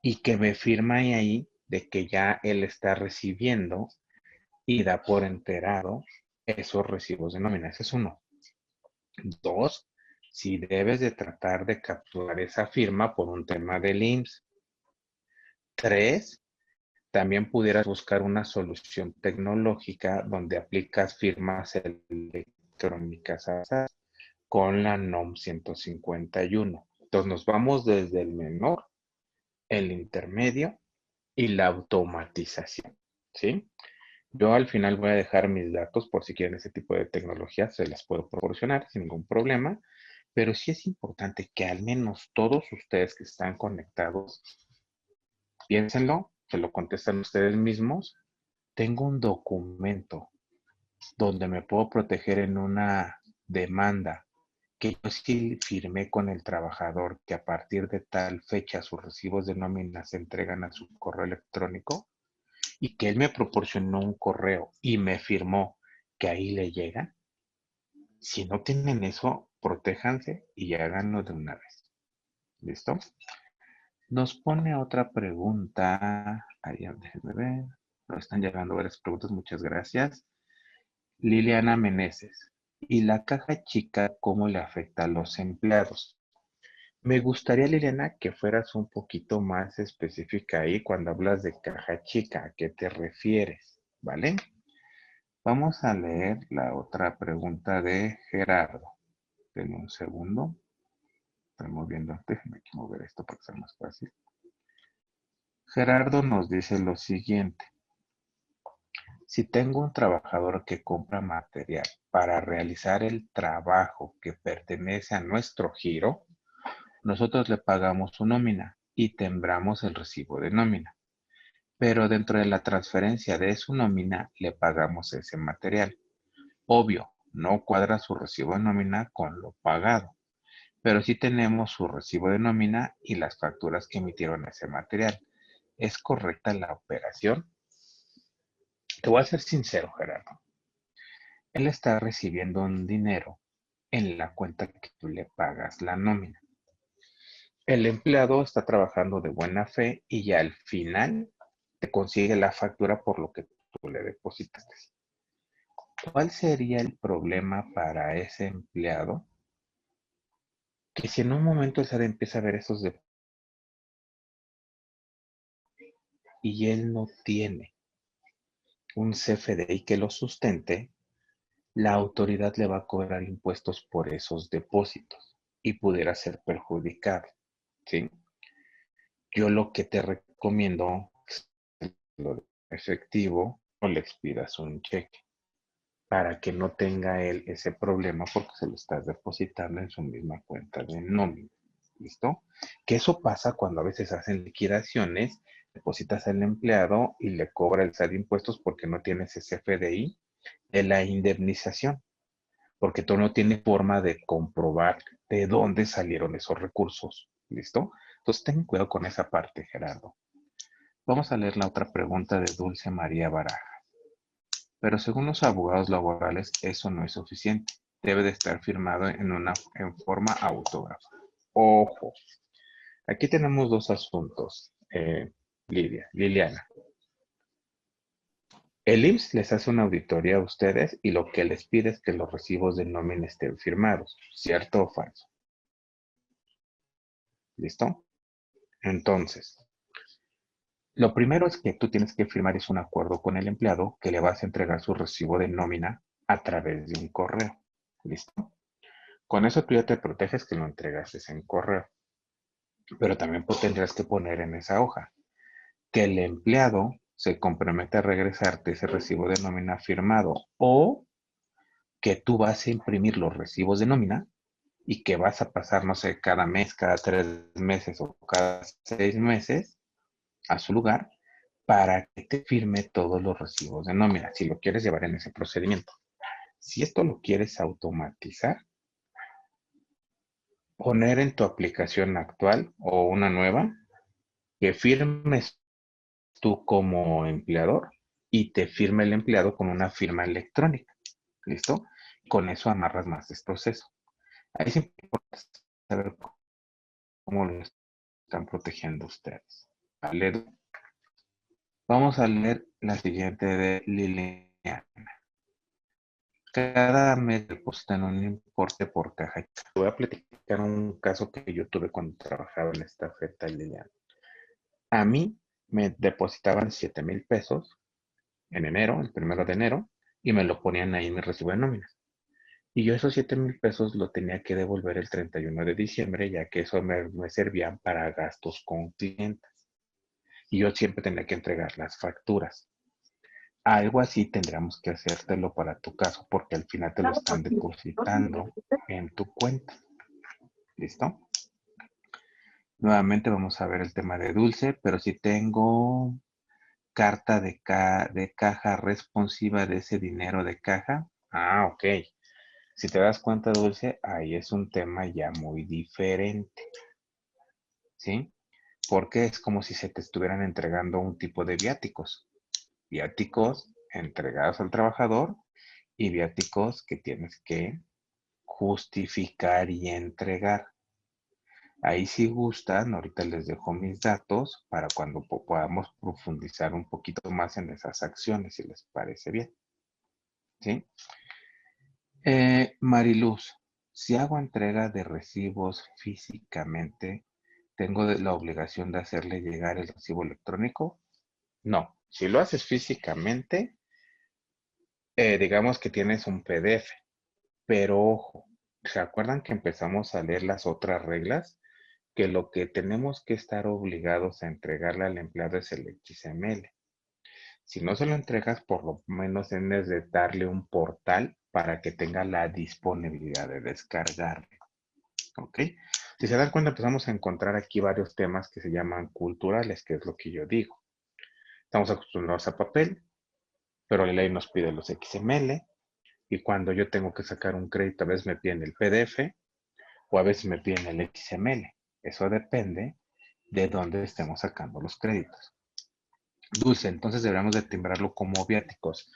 Speaker 2: y que me firma ahí de que ya él está recibiendo y da por enterado esos recibos de nómina. Ese es uno. Dos, si debes de tratar de capturar esa firma por un tema del IMSS. Tres, también pudieras buscar una solución tecnológica donde aplicas firmas electrónicas con la NOM 151. Entonces nos vamos desde el menor, el intermedio y la automatización, ¿sí? Yo al final voy a dejar mis datos por si quieren ese tipo de tecnología, se las puedo proporcionar sin ningún problema, pero sí es importante que al menos todos ustedes que están conectados, piénsenlo, se lo contestan ustedes mismos. Tengo un documento donde me puedo proteger en una demanda que yo sí firmé con el trabajador que a partir de tal fecha sus recibos de nómina se entregan a su correo electrónico y que él me proporcionó un correo y me firmó que ahí le llega. Si no tienen eso, protéjanse y háganlo de una vez. ¿Listo? Nos pone otra pregunta. Ahí, déjenme ver. Nos están llegando varias preguntas. Muchas gracias. Liliana Meneses. ¿Y la caja chica cómo le afecta a los empleados? Me gustaría, Liliana, que fueras un poquito más específica ahí cuando hablas de caja chica. ¿A qué te refieres? ¿Vale? Vamos a leer la otra pregunta de Gerardo. Denme un segundo. Estoy moviendo. Déjenme aquí mover esto para que sea más fácil. Gerardo nos dice lo siguiente. Si tengo un trabajador que compra material para realizar el trabajo que pertenece a nuestro giro, nosotros le pagamos su nómina y timbramos el recibo de nómina. Pero dentro de la transferencia de su nómina le pagamos ese material. Obvio, no cuadra su recibo de nómina con lo pagado, pero sí tenemos su recibo de nómina y las facturas que emitieron ese material. ¿Es correcta la operación? Te voy a ser sincero, Gerardo. Él está recibiendo un dinero en la cuenta que tú le pagas la nómina. El empleado está trabajando de buena fe y ya al final te consigue la factura por lo que tú le depositaste. ¿Cuál sería el problema para ese empleado? Que si en un momento el SAT empieza a ver esos de y él no tiene un CFDI que lo sustente, la autoridad le va a cobrar impuestos por esos depósitos y pudiera ser perjudicado, ¿sí? Yo lo que te recomiendo es lo de efectivo o le expidas un cheque para que no tenga él ese problema porque se lo estás depositando en su misma cuenta de nómina. ¿Listo? Que eso pasa cuando a veces hacen liquidaciones, depositas al empleado y le cobra el SAT impuestos porque no tienes ese FDI de la indemnización, porque tú no tienes forma de comprobar de dónde salieron esos recursos. ¿Listo? Entonces ten cuidado con esa parte, Gerardo. Vamos a leer la otra pregunta de Dulce María Baraja. Pero según los abogados laborales, eso no es suficiente. Debe de estar firmado en forma autógrafa. Ojo, aquí tenemos dos asuntos, Liliana. El IMSS les hace una auditoría a ustedes y lo que les pide es que los recibos de nómina estén firmados. ¿Cierto o falso? ¿Listo? Entonces, lo primero es que tú tienes que firmar es un acuerdo con el empleado que le vas a entregar su recibo de nómina a través de un correo. ¿Listo? Con eso tú ya te proteges que lo entregaste en correo. Pero también tendrás que poner en esa hoja que el empleado se compromete a regresarte ese recibo de nómina firmado o que tú vas a imprimir los recibos de nómina y que vas a pasar, no sé, cada mes, cada 3 meses o cada 6 meses a su lugar para que te firme todos los recibos de nómina, si lo quieres llevar en ese procedimiento. Si esto lo quieres automatizar, poner en tu aplicación actual o una nueva que firmes tú como empleador y te firme el empleado con una firma electrónica. ¿Listo? Con eso amarras más este proceso. Ahí es importante saber cómo lo están protegiendo ustedes. ¿Vale? Vamos a leer la siguiente de Liliana. Cada mes depositan un importe por caja. Te voy a platicar un caso que yo tuve cuando trabajaba en esta oferta, Liliana. A mí me depositaban 7,000 pesos en enero, el 1 de enero, y me lo ponían ahí en mi recibo de nómina. Y yo esos 7,000 pesos lo tenía que devolver el 31 de diciembre, ya que eso me servían para gastos con clientes. Y yo siempre tenía que entregar las facturas. Algo así tendríamos que hacértelo para tu caso, porque al final te lo están depositando en tu cuenta. ¿Listo? Nuevamente vamos a ver el tema de Dulce, pero si tengo carta de caja responsiva de ese dinero de caja. Ah, ok. Si te das cuenta, Dulce, ahí es un tema ya muy diferente, ¿sí? Porque es como si se te estuvieran entregando un tipo de viáticos. Viáticos entregados al trabajador y viáticos que tienes que justificar y entregar. Ahí si gustan, ahorita les dejo mis datos para cuando podamos profundizar un poquito más en esas acciones, si les parece bien, ¿sí? Mariluz, si hago entrega de recibos físicamente, ¿tengo la obligación de hacerle llegar el recibo electrónico? No. Si lo haces físicamente, digamos que tienes un PDF, pero ojo, ¿se acuerdan que empezamos a leer las otras reglas? Que lo que tenemos que estar obligados a entregarle al empleado es el XML. Si no se lo entregas, por lo menos tienes de darle un portal para que tenga la disponibilidad de descargar. ¿Ok? Si se dan cuenta, empezamos a encontrar aquí varios temas que se llaman culturales, que es lo que yo digo. Estamos acostumbrados a papel, pero la ley nos pide los XML, y cuando yo tengo que sacar un crédito, a veces me piden el PDF o a veces me piden el XML. Eso depende de dónde estemos sacando los créditos. Dulce, entonces deberíamos de timbrarlo como viáticos.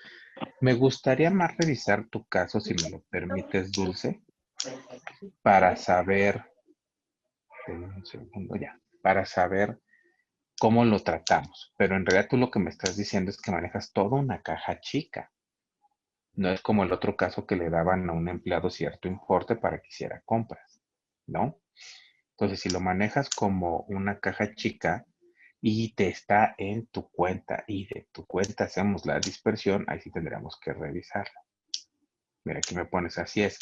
Speaker 2: Me gustaría más revisar tu caso, si me lo permites, Dulce, para saber, un segundo ya, para saber cómo lo tratamos. Pero en realidad tú lo que me estás diciendo es que manejas toda una caja chica. No es como el otro caso que le daban a un empleado cierto importe para que hiciera compras, ¿no? Entonces, si lo manejas como una caja chica y te está en tu cuenta y de tu cuenta hacemos la dispersión, ahí sí tendríamos que revisarla. Mira, aquí me pones así es.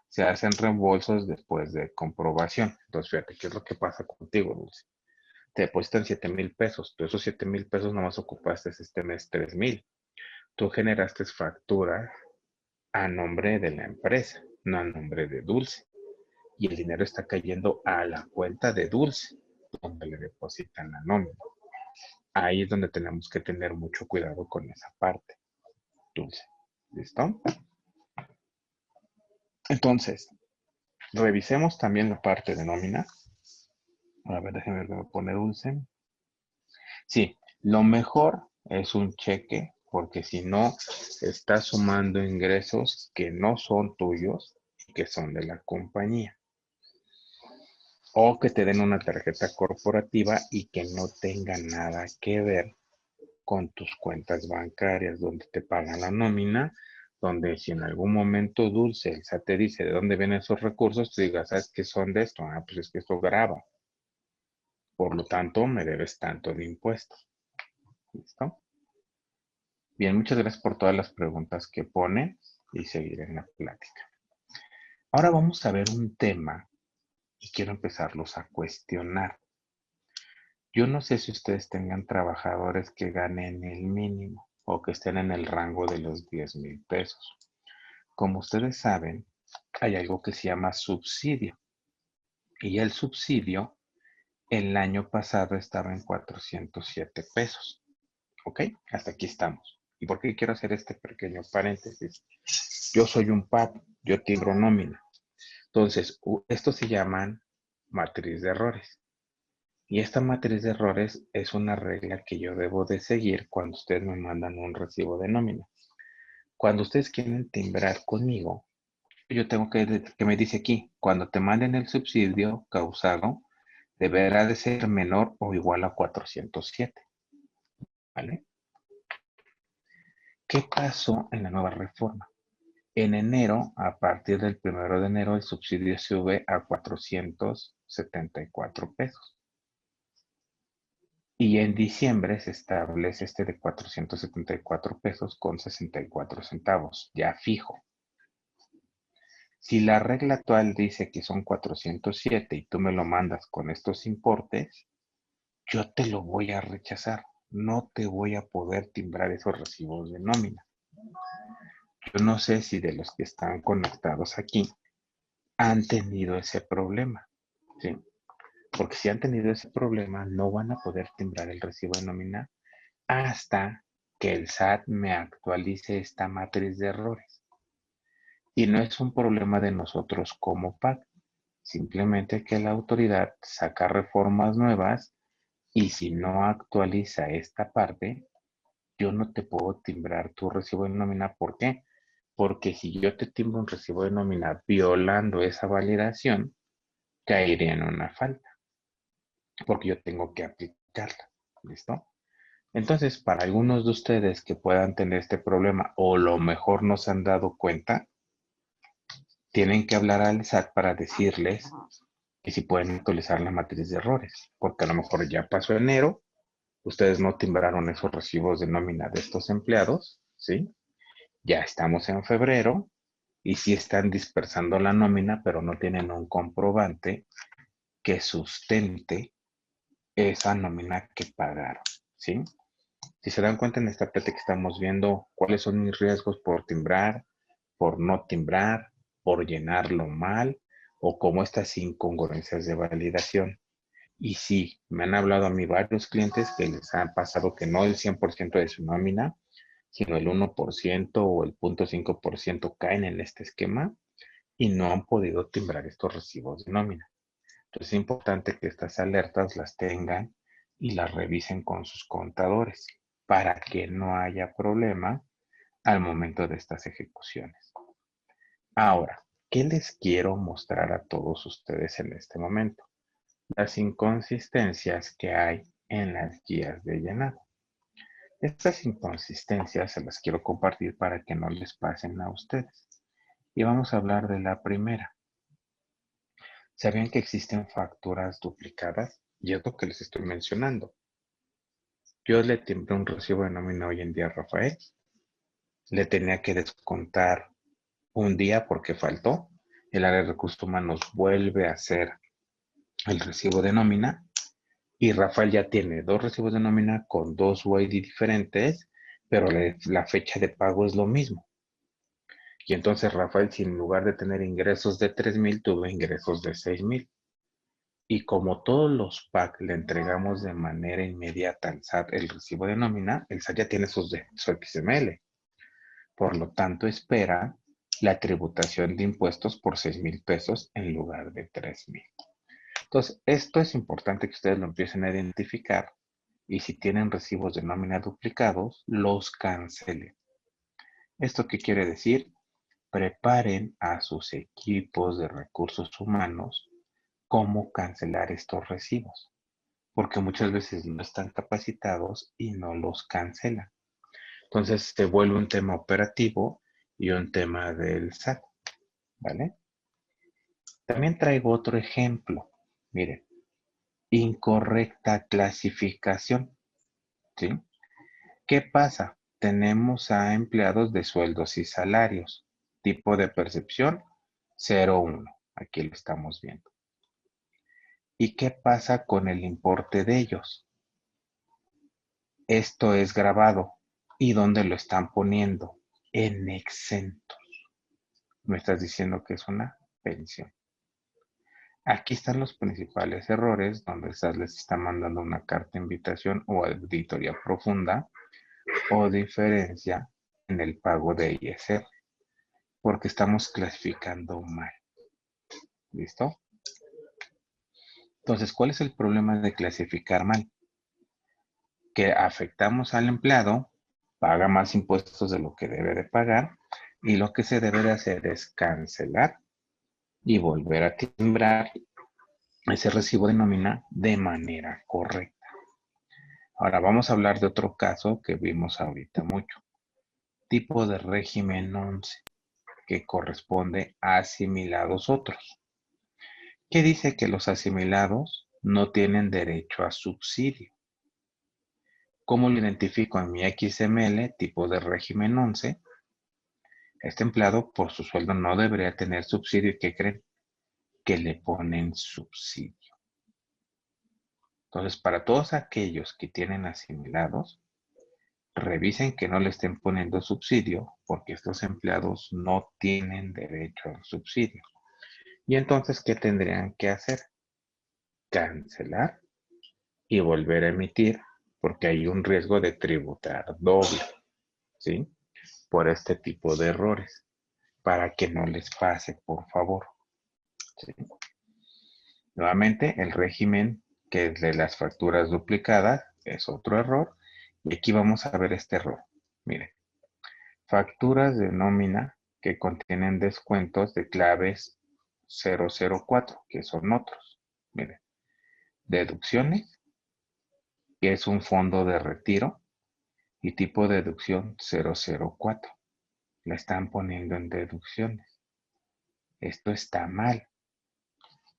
Speaker 2: Se hacen reembolsos después de comprobación. Entonces, fíjate, ¿qué es lo que pasa contigo, Dulce? Te depositan 7,000 pesos. Tú esos 7,000 pesos nomás ocupaste este mes 3,000. Tú generaste facturas a nombre de la empresa, no a nombre de Dulce. Y el dinero está cayendo a la cuenta de Dulce, donde le depositan la nómina. Ahí es donde tenemos que tener mucho cuidado con esa parte, Dulce. ¿Listo? Entonces, revisemos también la parte de nómina. A ver, déjenme ver qué me pone Dulce. Sí, lo mejor es un cheque, porque si no, estás sumando ingresos que no son tuyos y que son de la compañía. O que te den una tarjeta corporativa y que no tenga nada que ver con tus cuentas bancarias, donde te pagan la nómina, donde si en algún momento Dulce, el SAT te dice de dónde vienen esos recursos, tú digas, ¿sabes qué son de esto? Ah, pues es que esto graba. Por lo tanto, me debes tanto de impuestos. ¿Listo? Bien, muchas gracias por todas las preguntas que pone y seguir en la plática. Ahora vamos a ver un tema y quiero empezarlos a cuestionar. Yo no sé si ustedes tengan trabajadores que ganen el mínimo o que estén en el rango de los 10,000 pesos. Como ustedes saben, hay algo que se llama subsidio. Y el subsidio el año pasado estaba en 407 pesos. ¿Ok? Hasta aquí estamos. ¿Y por qué quiero hacer este pequeño paréntesis? Yo soy un PAP, yo timbro nómina. Entonces, estos se llaman matriz de errores. Y esta matriz de errores es una regla que yo debo de seguir cuando ustedes me mandan un recibo de nómina. Cuando ustedes quieren timbrar conmigo, yo tengo que me dice aquí, cuando te manden el subsidio causado, deberá de ser menor o igual a 407. ¿Vale? ¿Qué pasó en la nueva reforma? En enero, a partir del 1 de enero, el subsidio sube a 474 pesos. Y en diciembre se establece este de 474 pesos con 64 centavos, ya fijo. Si la regla actual dice que son 407 y tú me lo mandas con estos importes, yo te lo voy a rechazar. No te voy a poder timbrar esos recibos de nómina. Yo no sé si de los que están conectados aquí han tenido ese problema, ¿sí? Porque si han tenido ese problema, no van a poder timbrar el recibo de nómina hasta que el SAT me actualice esta matriz de errores. Y no es un problema de nosotros como PAC, simplemente que la autoridad saca reformas nuevas y si no actualiza esta parte, yo no te puedo timbrar tu recibo de nómina. ¿Por qué? Porque si yo te timbro un recibo de nómina violando esa validación, caería en una falta, porque yo tengo que aplicarla. ¿Listo? Entonces, para algunos de ustedes que puedan tener este problema o lo mejor no se han dado cuenta, tienen que hablar al SAT para decirles que si pueden actualizar la matriz de errores, porque a lo mejor ya pasó enero, ustedes no timbraron esos recibos de nómina de estos empleados, ¿sí? Ya estamos en febrero y sí están dispersando la nómina, pero no tienen un comprobante que sustente esa nómina que pagaron, ¿sí? Si se dan cuenta en esta plática que estamos viendo cuáles son mis riesgos por timbrar, por no timbrar, por llenarlo mal o como estas incongruencias de validación. Y sí, me han hablado a mí varios clientes que les han pasado que no el 100% de su nómina, sino el 1% o el 0,5% caen en este esquema y no han podido timbrar estos recibos de nómina. Entonces es importante que estas alertas las tengan y las revisen con sus contadores para que no haya problema al momento de estas ejecuciones. Ahora, ¿qué les quiero mostrar a todos ustedes en este momento? Las inconsistencias que hay en las guías de llenado. Estas inconsistencias se las quiero compartir para que no les pasen a ustedes. Y vamos a hablar de la primera. ¿Sabían que existen facturas duplicadas? Y es lo que les estoy mencionando. Yo le timbré un recibo de nómina hoy en día a Rafael. Le tenía que descontar un día porque faltó. El área de recursos humanos vuelve a hacer el recibo de nómina. Y Rafael ya tiene 2 recibos de nómina con 2 UID diferentes, pero la fecha de pago es lo mismo. Y entonces Rafael, si en lugar de tener ingresos de 3,000, tuvo ingresos de 6,000. Y como todos los PAC le entregamos de manera inmediata al SAT el recibo de nómina, el SAT ya tiene su XML. Por lo tanto, espera la tributación de impuestos por 6,000 pesos en lugar de 3,000. Entonces, esto es importante que ustedes lo empiecen a identificar y si tienen recibos de nómina duplicados, los cancelen. ¿Esto qué quiere decir? Preparen a sus equipos de recursos humanos cómo cancelar estos recibos, porque muchas veces no están capacitados y no los cancelan. Entonces se vuelve un tema operativo y un tema del SAT, ¿vale? También traigo otro ejemplo. Miren, incorrecta clasificación, ¿sí? ¿Qué pasa? Tenemos a empleados de sueldos y salarios. Tipo de percepción 0,1. Aquí lo estamos viendo. ¿Y qué pasa con el importe de ellos? Esto es grabado. ¿Y dónde lo están poniendo? En exentos. Me estás diciendo que es una pensión. Aquí están los principales errores donde les está mandando una carta de invitación o auditoría profunda o diferencia en el pago de ISR, porque estamos clasificando mal. ¿Listo? Entonces, ¿cuál es el problema de clasificar mal? Que afectamos al empleado, paga más impuestos de lo que debe de pagar y lo que se debe de hacer es cancelar y volver a timbrar ese recibo de nómina de manera correcta. Ahora vamos a hablar de otro caso que vimos ahorita mucho. Tipo de régimen 11, que corresponde a asimilados otros. ¿Qué dice que los asimilados no tienen derecho a subsidio? ¿Cómo lo identifico en mi XML, tipo de régimen 11? Este empleado por su sueldo no debería tener subsidio y ¿qué creen? Que le ponen subsidio. Entonces, para todos aquellos que tienen asimilados, revisen que no le estén poniendo subsidio porque estos empleados no tienen derecho al subsidio. Y entonces, ¿qué tendrían que hacer? Cancelar y volver a emitir porque hay un riesgo de tributar doble, ¿sí? Por este tipo de errores, para que no les pase, por favor. ¿Sí? Nuevamente, el régimen que es de las facturas duplicadas es otro error. Y aquí vamos a ver este error. Miren, facturas de nómina que contienen descuentos de claves 004, que son otros. Miren, deducciones, que es un fondo de retiro, y tipo de deducción 004. La están poniendo en deducciones. Esto está mal.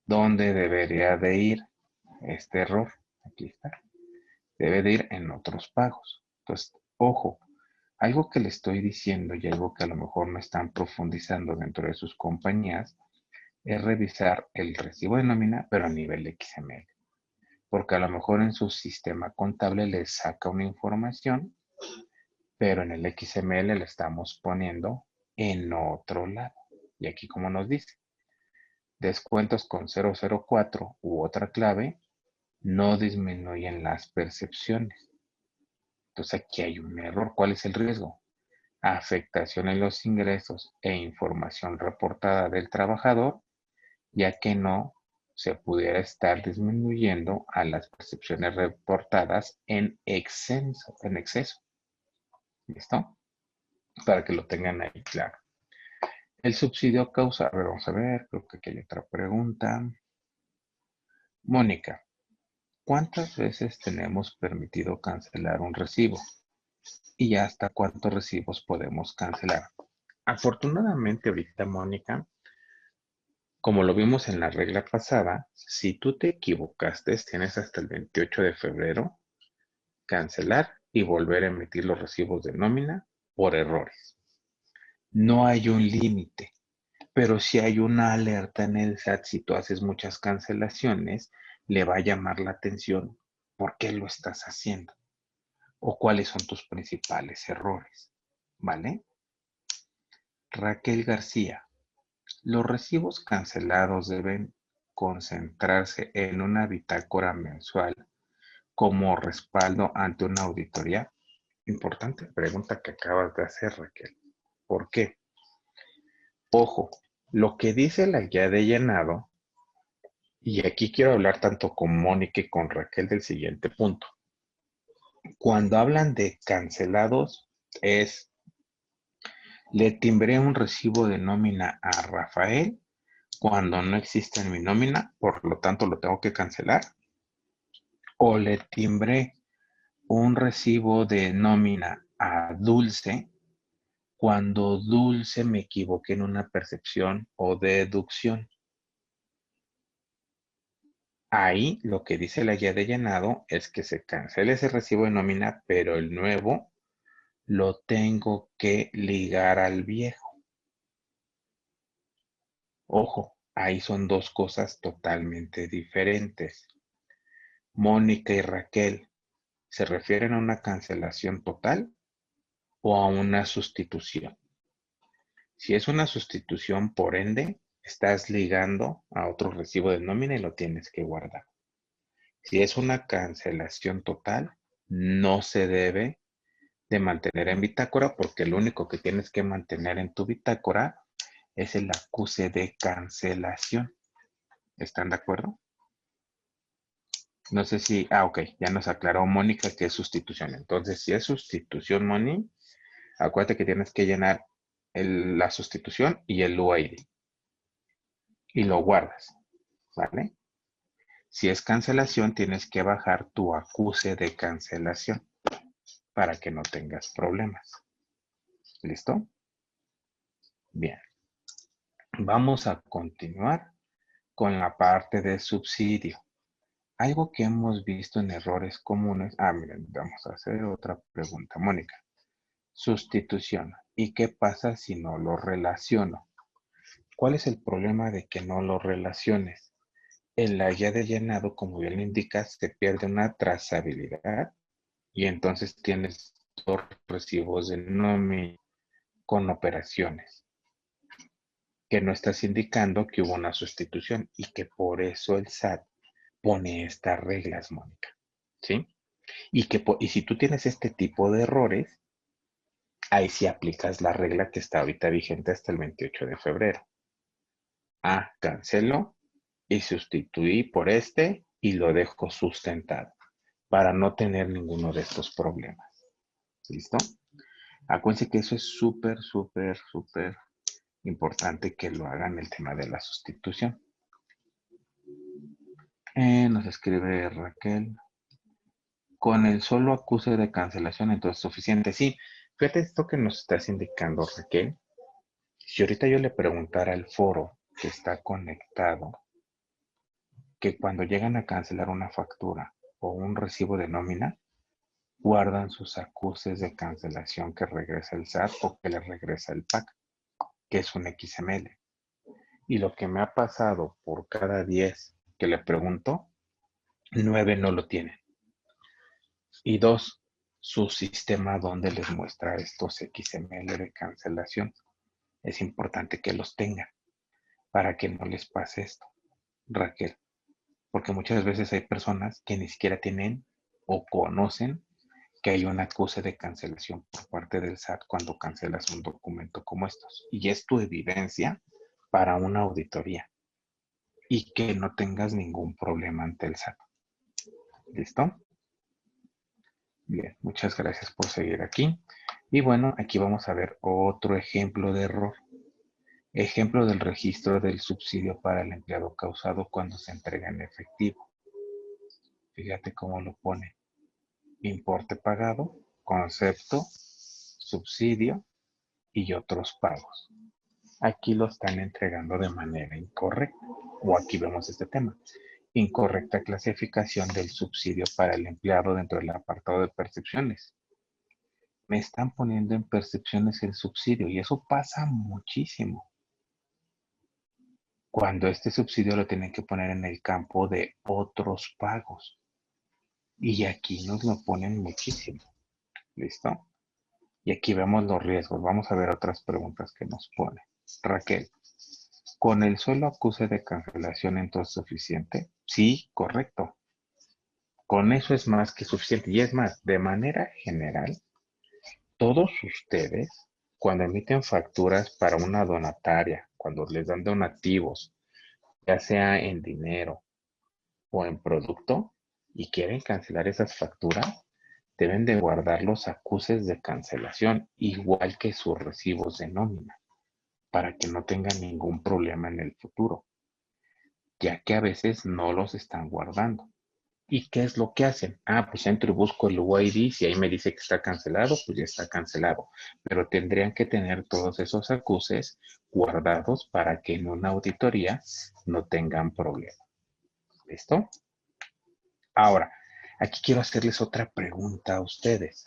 Speaker 2: ¿Dónde debería de ir este error? Aquí está. Debe de ir en otros pagos. Entonces, ojo, algo que le estoy diciendo y algo que a lo mejor no están profundizando dentro de sus compañías es revisar el recibo de nómina, pero a nivel XML. Porque a lo mejor en su sistema contable les saca una información, pero en el XML le estamos poniendo en otro lado. Y aquí como nos dice, descuentos con 004 u otra clave no disminuyen las percepciones. Entonces aquí hay un error. ¿Cuál es el riesgo? Afectación en los ingresos e información reportada del trabajador, ya que no se pudiera estar disminuyendo a las percepciones reportadas en exceso. ¿Listo? Para que lo tengan ahí claro. El subsidio causa, a ver, vamos a ver, creo que aquí hay otra pregunta. Mónica, ¿cuántas veces tenemos permitido cancelar un recibo? ¿Y hasta cuántos recibos podemos cancelar? Afortunadamente ahorita, Mónica, como lo vimos en la regla pasada, si tú te equivocaste, tienes hasta el 28 de febrero cancelar y volver a emitir los recibos de nómina por errores. No hay un límite, pero si hay una alerta en el SAT, si tú haces muchas cancelaciones, le va a llamar la atención por qué lo estás haciendo o cuáles son tus principales errores. ¿Vale? Raquel García, los recibos cancelados deben concentrarse en una bitácora mensual como respaldo ante una auditoría. Importante pregunta que acabas de hacer, Raquel. ¿Por qué? Ojo, lo que dice la guía de llenado, y aquí quiero hablar tanto con Mónica y con Raquel del siguiente punto. Cuando hablan de cancelados, es, le timbré un recibo de nómina a Rafael cuando no existe en mi nómina, por lo tanto lo tengo que cancelar. O le timbré un recibo de nómina a Dulce cuando Dulce me equivoqué en una percepción o deducción. Ahí lo que dice la guía de llenado es que se cancela ese recibo de nómina, pero el nuevo lo tengo que ligar al viejo. Ojo, ahí son dos cosas totalmente diferentes. Mónica y Raquel, ¿se refieren a una cancelación total o a una sustitución? Si es una sustitución, por ende, estás ligando a otro recibo de nómina y lo tienes que guardar. Si es una cancelación total, no se debe de mantener en bitácora porque lo único que tienes que mantener en tu bitácora es el acuse de cancelación. ¿Están de acuerdo? No sé si, ok, ya nos aclaró Mónica que es sustitución. Entonces, si es sustitución, Moni, acuérdate que tienes que llenar la sustitución y el UID y lo guardas, ¿vale? Si es cancelación, tienes que bajar tu acuse de cancelación para que no tengas problemas. ¿Listo? Bien. Vamos a continuar con la parte de subsidio. Algo que hemos visto en errores comunes. Miren, vamos a hacer otra pregunta. Mónica, sustitución. ¿Y qué pasa si no lo relaciono? ¿Cuál es el problema de que no lo relaciones? En la guía de llenado, como bien lo indicas, se pierde una trazabilidad y entonces tienes dos recibos de nómina con operaciones que no estás indicando que hubo una sustitución y que por eso el SAT pone estas reglas, Mónica. ¿Sí? Y si tú tienes este tipo de errores, ahí sí aplicas la regla que está ahorita vigente hasta el 28 de febrero. Cancelo y sustituí por este y lo dejo sustentado para no tener ninguno de estos problemas. ¿Listo? Acuérdense que eso es súper, súper, súper importante que lo hagan el tema de la sustitución. Nos escribe Raquel. Con el solo acuse de cancelación, entonces suficiente. Sí, fíjate esto que nos estás indicando, Raquel. Si ahorita yo le preguntara al foro que está conectado, que cuando llegan a cancelar una factura o un recibo de nómina, guardan sus acuses de cancelación que regresa el SAT o que le regresa el PAC, que es un XML. Y lo que me ha pasado por cada 10 que le pregunto, 9 no lo tienen. Y 2, su sistema donde les muestra estos XML de cancelación. Es importante que los tengan para que no les pase esto, Raquel. Porque muchas veces hay personas que ni siquiera tienen o conocen que hay un acuse de cancelación por parte del SAT cuando cancelas un documento como estos. Y es tu evidencia para una auditoría y que no tengas ningún problema ante el SAT. ¿Listo? Bien, muchas gracias por seguir aquí. Y bueno, aquí vamos a ver otro ejemplo de error. Ejemplo del registro del subsidio para el empleado causado cuando se entrega en efectivo. Fíjate cómo lo pone. Importe pagado, concepto, subsidio y otros pagos. Aquí lo están entregando de manera incorrecta. O aquí vemos este tema. Incorrecta clasificación del subsidio para el empleado dentro del apartado de percepciones. Me están poniendo en percepciones el subsidio y eso pasa muchísimo. Cuando este subsidio lo tienen que poner en el campo de otros pagos. Y aquí nos lo ponen muchísimo. ¿Listo? Y aquí vemos los riesgos. Vamos a ver otras preguntas que nos pone. Raquel, ¿con el solo acuse de cancelación entonces suficiente? Sí, correcto. Con eso es más que suficiente. Y es más, de manera general, todos ustedes, cuando emiten facturas para una donataria, cuando les dan donativos, ya sea en dinero o en producto, y quieren cancelar esas facturas, deben de guardar los acuses de cancelación, igual que sus recibos de nómina, para que no tengan ningún problema en el futuro, ya que a veces no los están guardando. ¿Y qué es lo que hacen? Ah, pues entro y busco el UID, si ahí me dice que está cancelado, pues ya está cancelado. Pero tendrían que tener todos esos acuses guardados para que en una auditoría no tengan problema. ¿Listo? Ahora, aquí quiero hacerles otra pregunta a ustedes.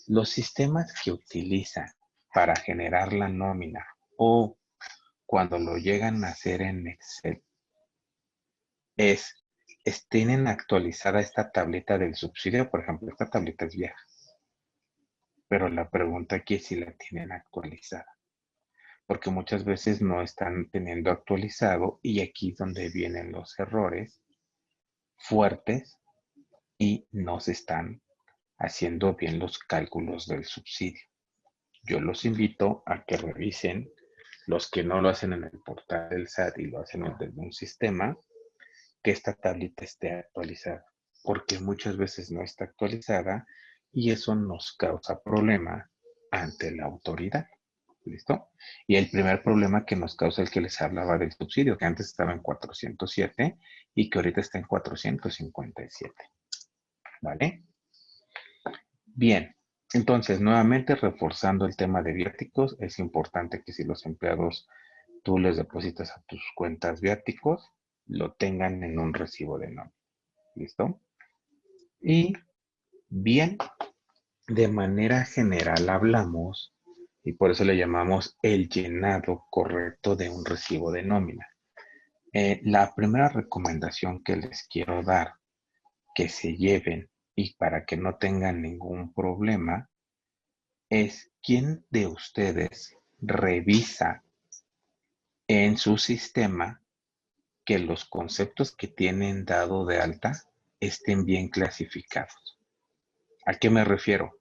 Speaker 2: Los sistemas que utilizan para generar la nómina o cuando lo llegan a hacer en Excel tienen actualizada esta tableta del subsidio. Por ejemplo, esta tableta es vieja, pero la pregunta aquí es si la tienen actualizada, porque muchas veces no están teniendo actualizado y aquí es donde vienen los errores fuertes y no se están haciendo bien los cálculos del subsidio. Yo los invito a que revisen, los que no lo hacen en el portal del SAT y lo hacen desde un sistema, que esta tablita esté actualizada, porque muchas veces no está actualizada y eso nos causa problema ante la autoridad. ¿Listo? Y el primer problema que nos causa el que les hablaba del subsidio, que antes estaba en 407 y que ahorita está en 457. ¿Vale? Bien, entonces nuevamente reforzando el tema de viáticos, es importante que si los empleados tú les depositas a tus cuentas viáticos, lo tengan en un recibo de nómina. ¿Listo? Y bien, de manera general hablamos, y por eso le llamamos el llenado correcto de un recibo de nómina. La primera recomendación que les quiero dar, que se lleven y para que no tengan ningún problema, es quién de ustedes revisa en su sistema que los conceptos que tienen dado de alta estén bien clasificados. ¿A qué me refiero?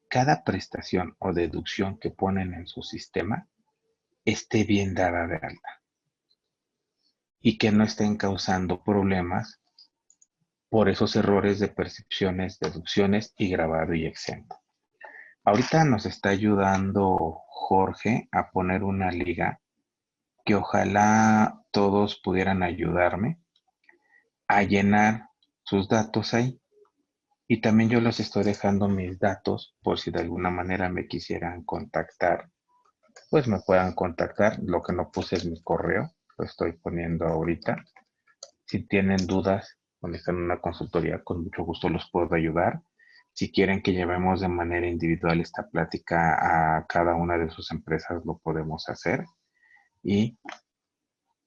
Speaker 2: Cada prestación o deducción que ponen en su sistema esté bien dada de alta y que no estén causando problemas por esos errores de percepciones, deducciones y grabado y exento. Ahorita nos está ayudando Jorge a poner una liga que ojalá todos pudieran ayudarme a llenar sus datos ahí. Y también yo les estoy dejando mis datos por si de alguna manera me quisieran contactar, pues me puedan contactar. Lo que no puse es mi correo, lo estoy poniendo ahorita. Si tienen dudas o necesitan una consultoría, con mucho gusto los puedo ayudar. Si quieren que llevemos de manera individual esta plática a cada una de sus empresas, lo podemos hacer. Y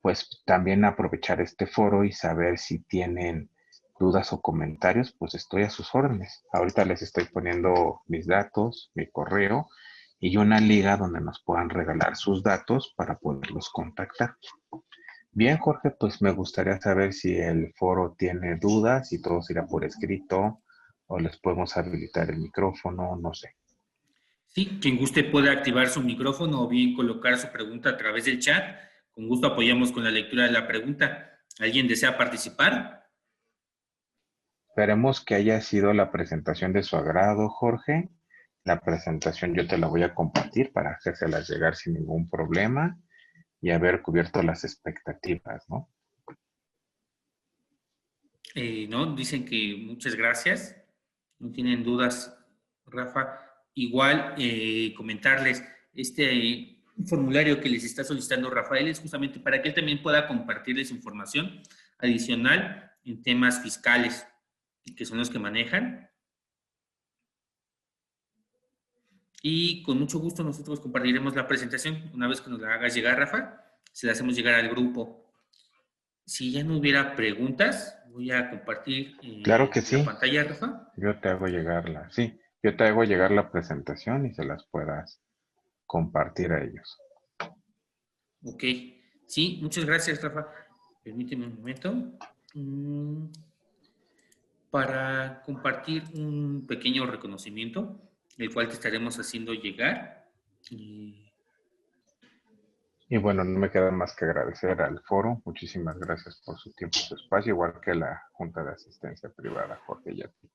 Speaker 2: pues también aprovechar este foro y saber si tienen dudas o comentarios, pues estoy a sus órdenes. Ahorita les estoy poniendo mis datos, mi correo y una liga donde nos puedan regalar sus datos para poderlos contactar. Bien, Jorge, pues me gustaría saber si el foro tiene dudas, si todo será por escrito o les podemos habilitar el micrófono, no sé.
Speaker 1: Sí, quien guste puede activar su micrófono o bien colocar su pregunta a través del chat. Con gusto apoyamos con la lectura de la pregunta. ¿Alguien desea participar?
Speaker 2: Esperemos que haya sido la presentación de su agrado, Jorge. La presentación yo te la voy a compartir para hacérselas llegar sin ningún problema. y haber cubierto las expectativas, ¿no?
Speaker 1: No, dicen que muchas gracias. No tienen dudas, Rafa. Igual comentarles, este formulario que les está solicitando Rafael es justamente para que él también pueda compartirles información adicional en temas fiscales, que son los que manejan. Y con mucho gusto nosotros compartiremos la presentación. Una vez que nos la hagas llegar, Rafa, se la hacemos llegar al grupo. Si ya no hubiera preguntas, voy a compartir
Speaker 2: Claro que
Speaker 1: la
Speaker 2: sí,
Speaker 1: pantalla, Rafa.
Speaker 2: yo te hago llegar sí, yo te hago llegar la presentación y se las puedas compartir a ellos.
Speaker 1: Ok. Sí, muchas gracias, Rafa. Permíteme un momento. Para compartir un pequeño reconocimiento, el cual te estaremos haciendo llegar.
Speaker 2: Y bueno, no me queda más que agradecer al foro. Muchísimas gracias por su tiempo y su espacio, igual que la Junta de Asistencia Privada, Jorge y a ti.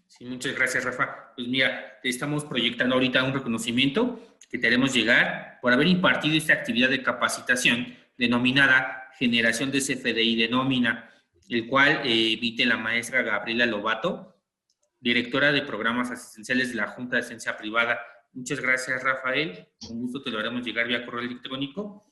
Speaker 1: Sí, muchas gracias, Rafa. Pues mira, te estamos proyectando ahorita un reconocimiento que te haremos llegar por haber impartido esta actividad de capacitación denominada Generación de CFDI de Nómina, el cual emite la maestra Gabriela Lobato, directora de programas asistenciales de la Junta de Asistencia Privada. Muchas gracias, Rafael. Con gusto te lo haremos llegar vía correo electrónico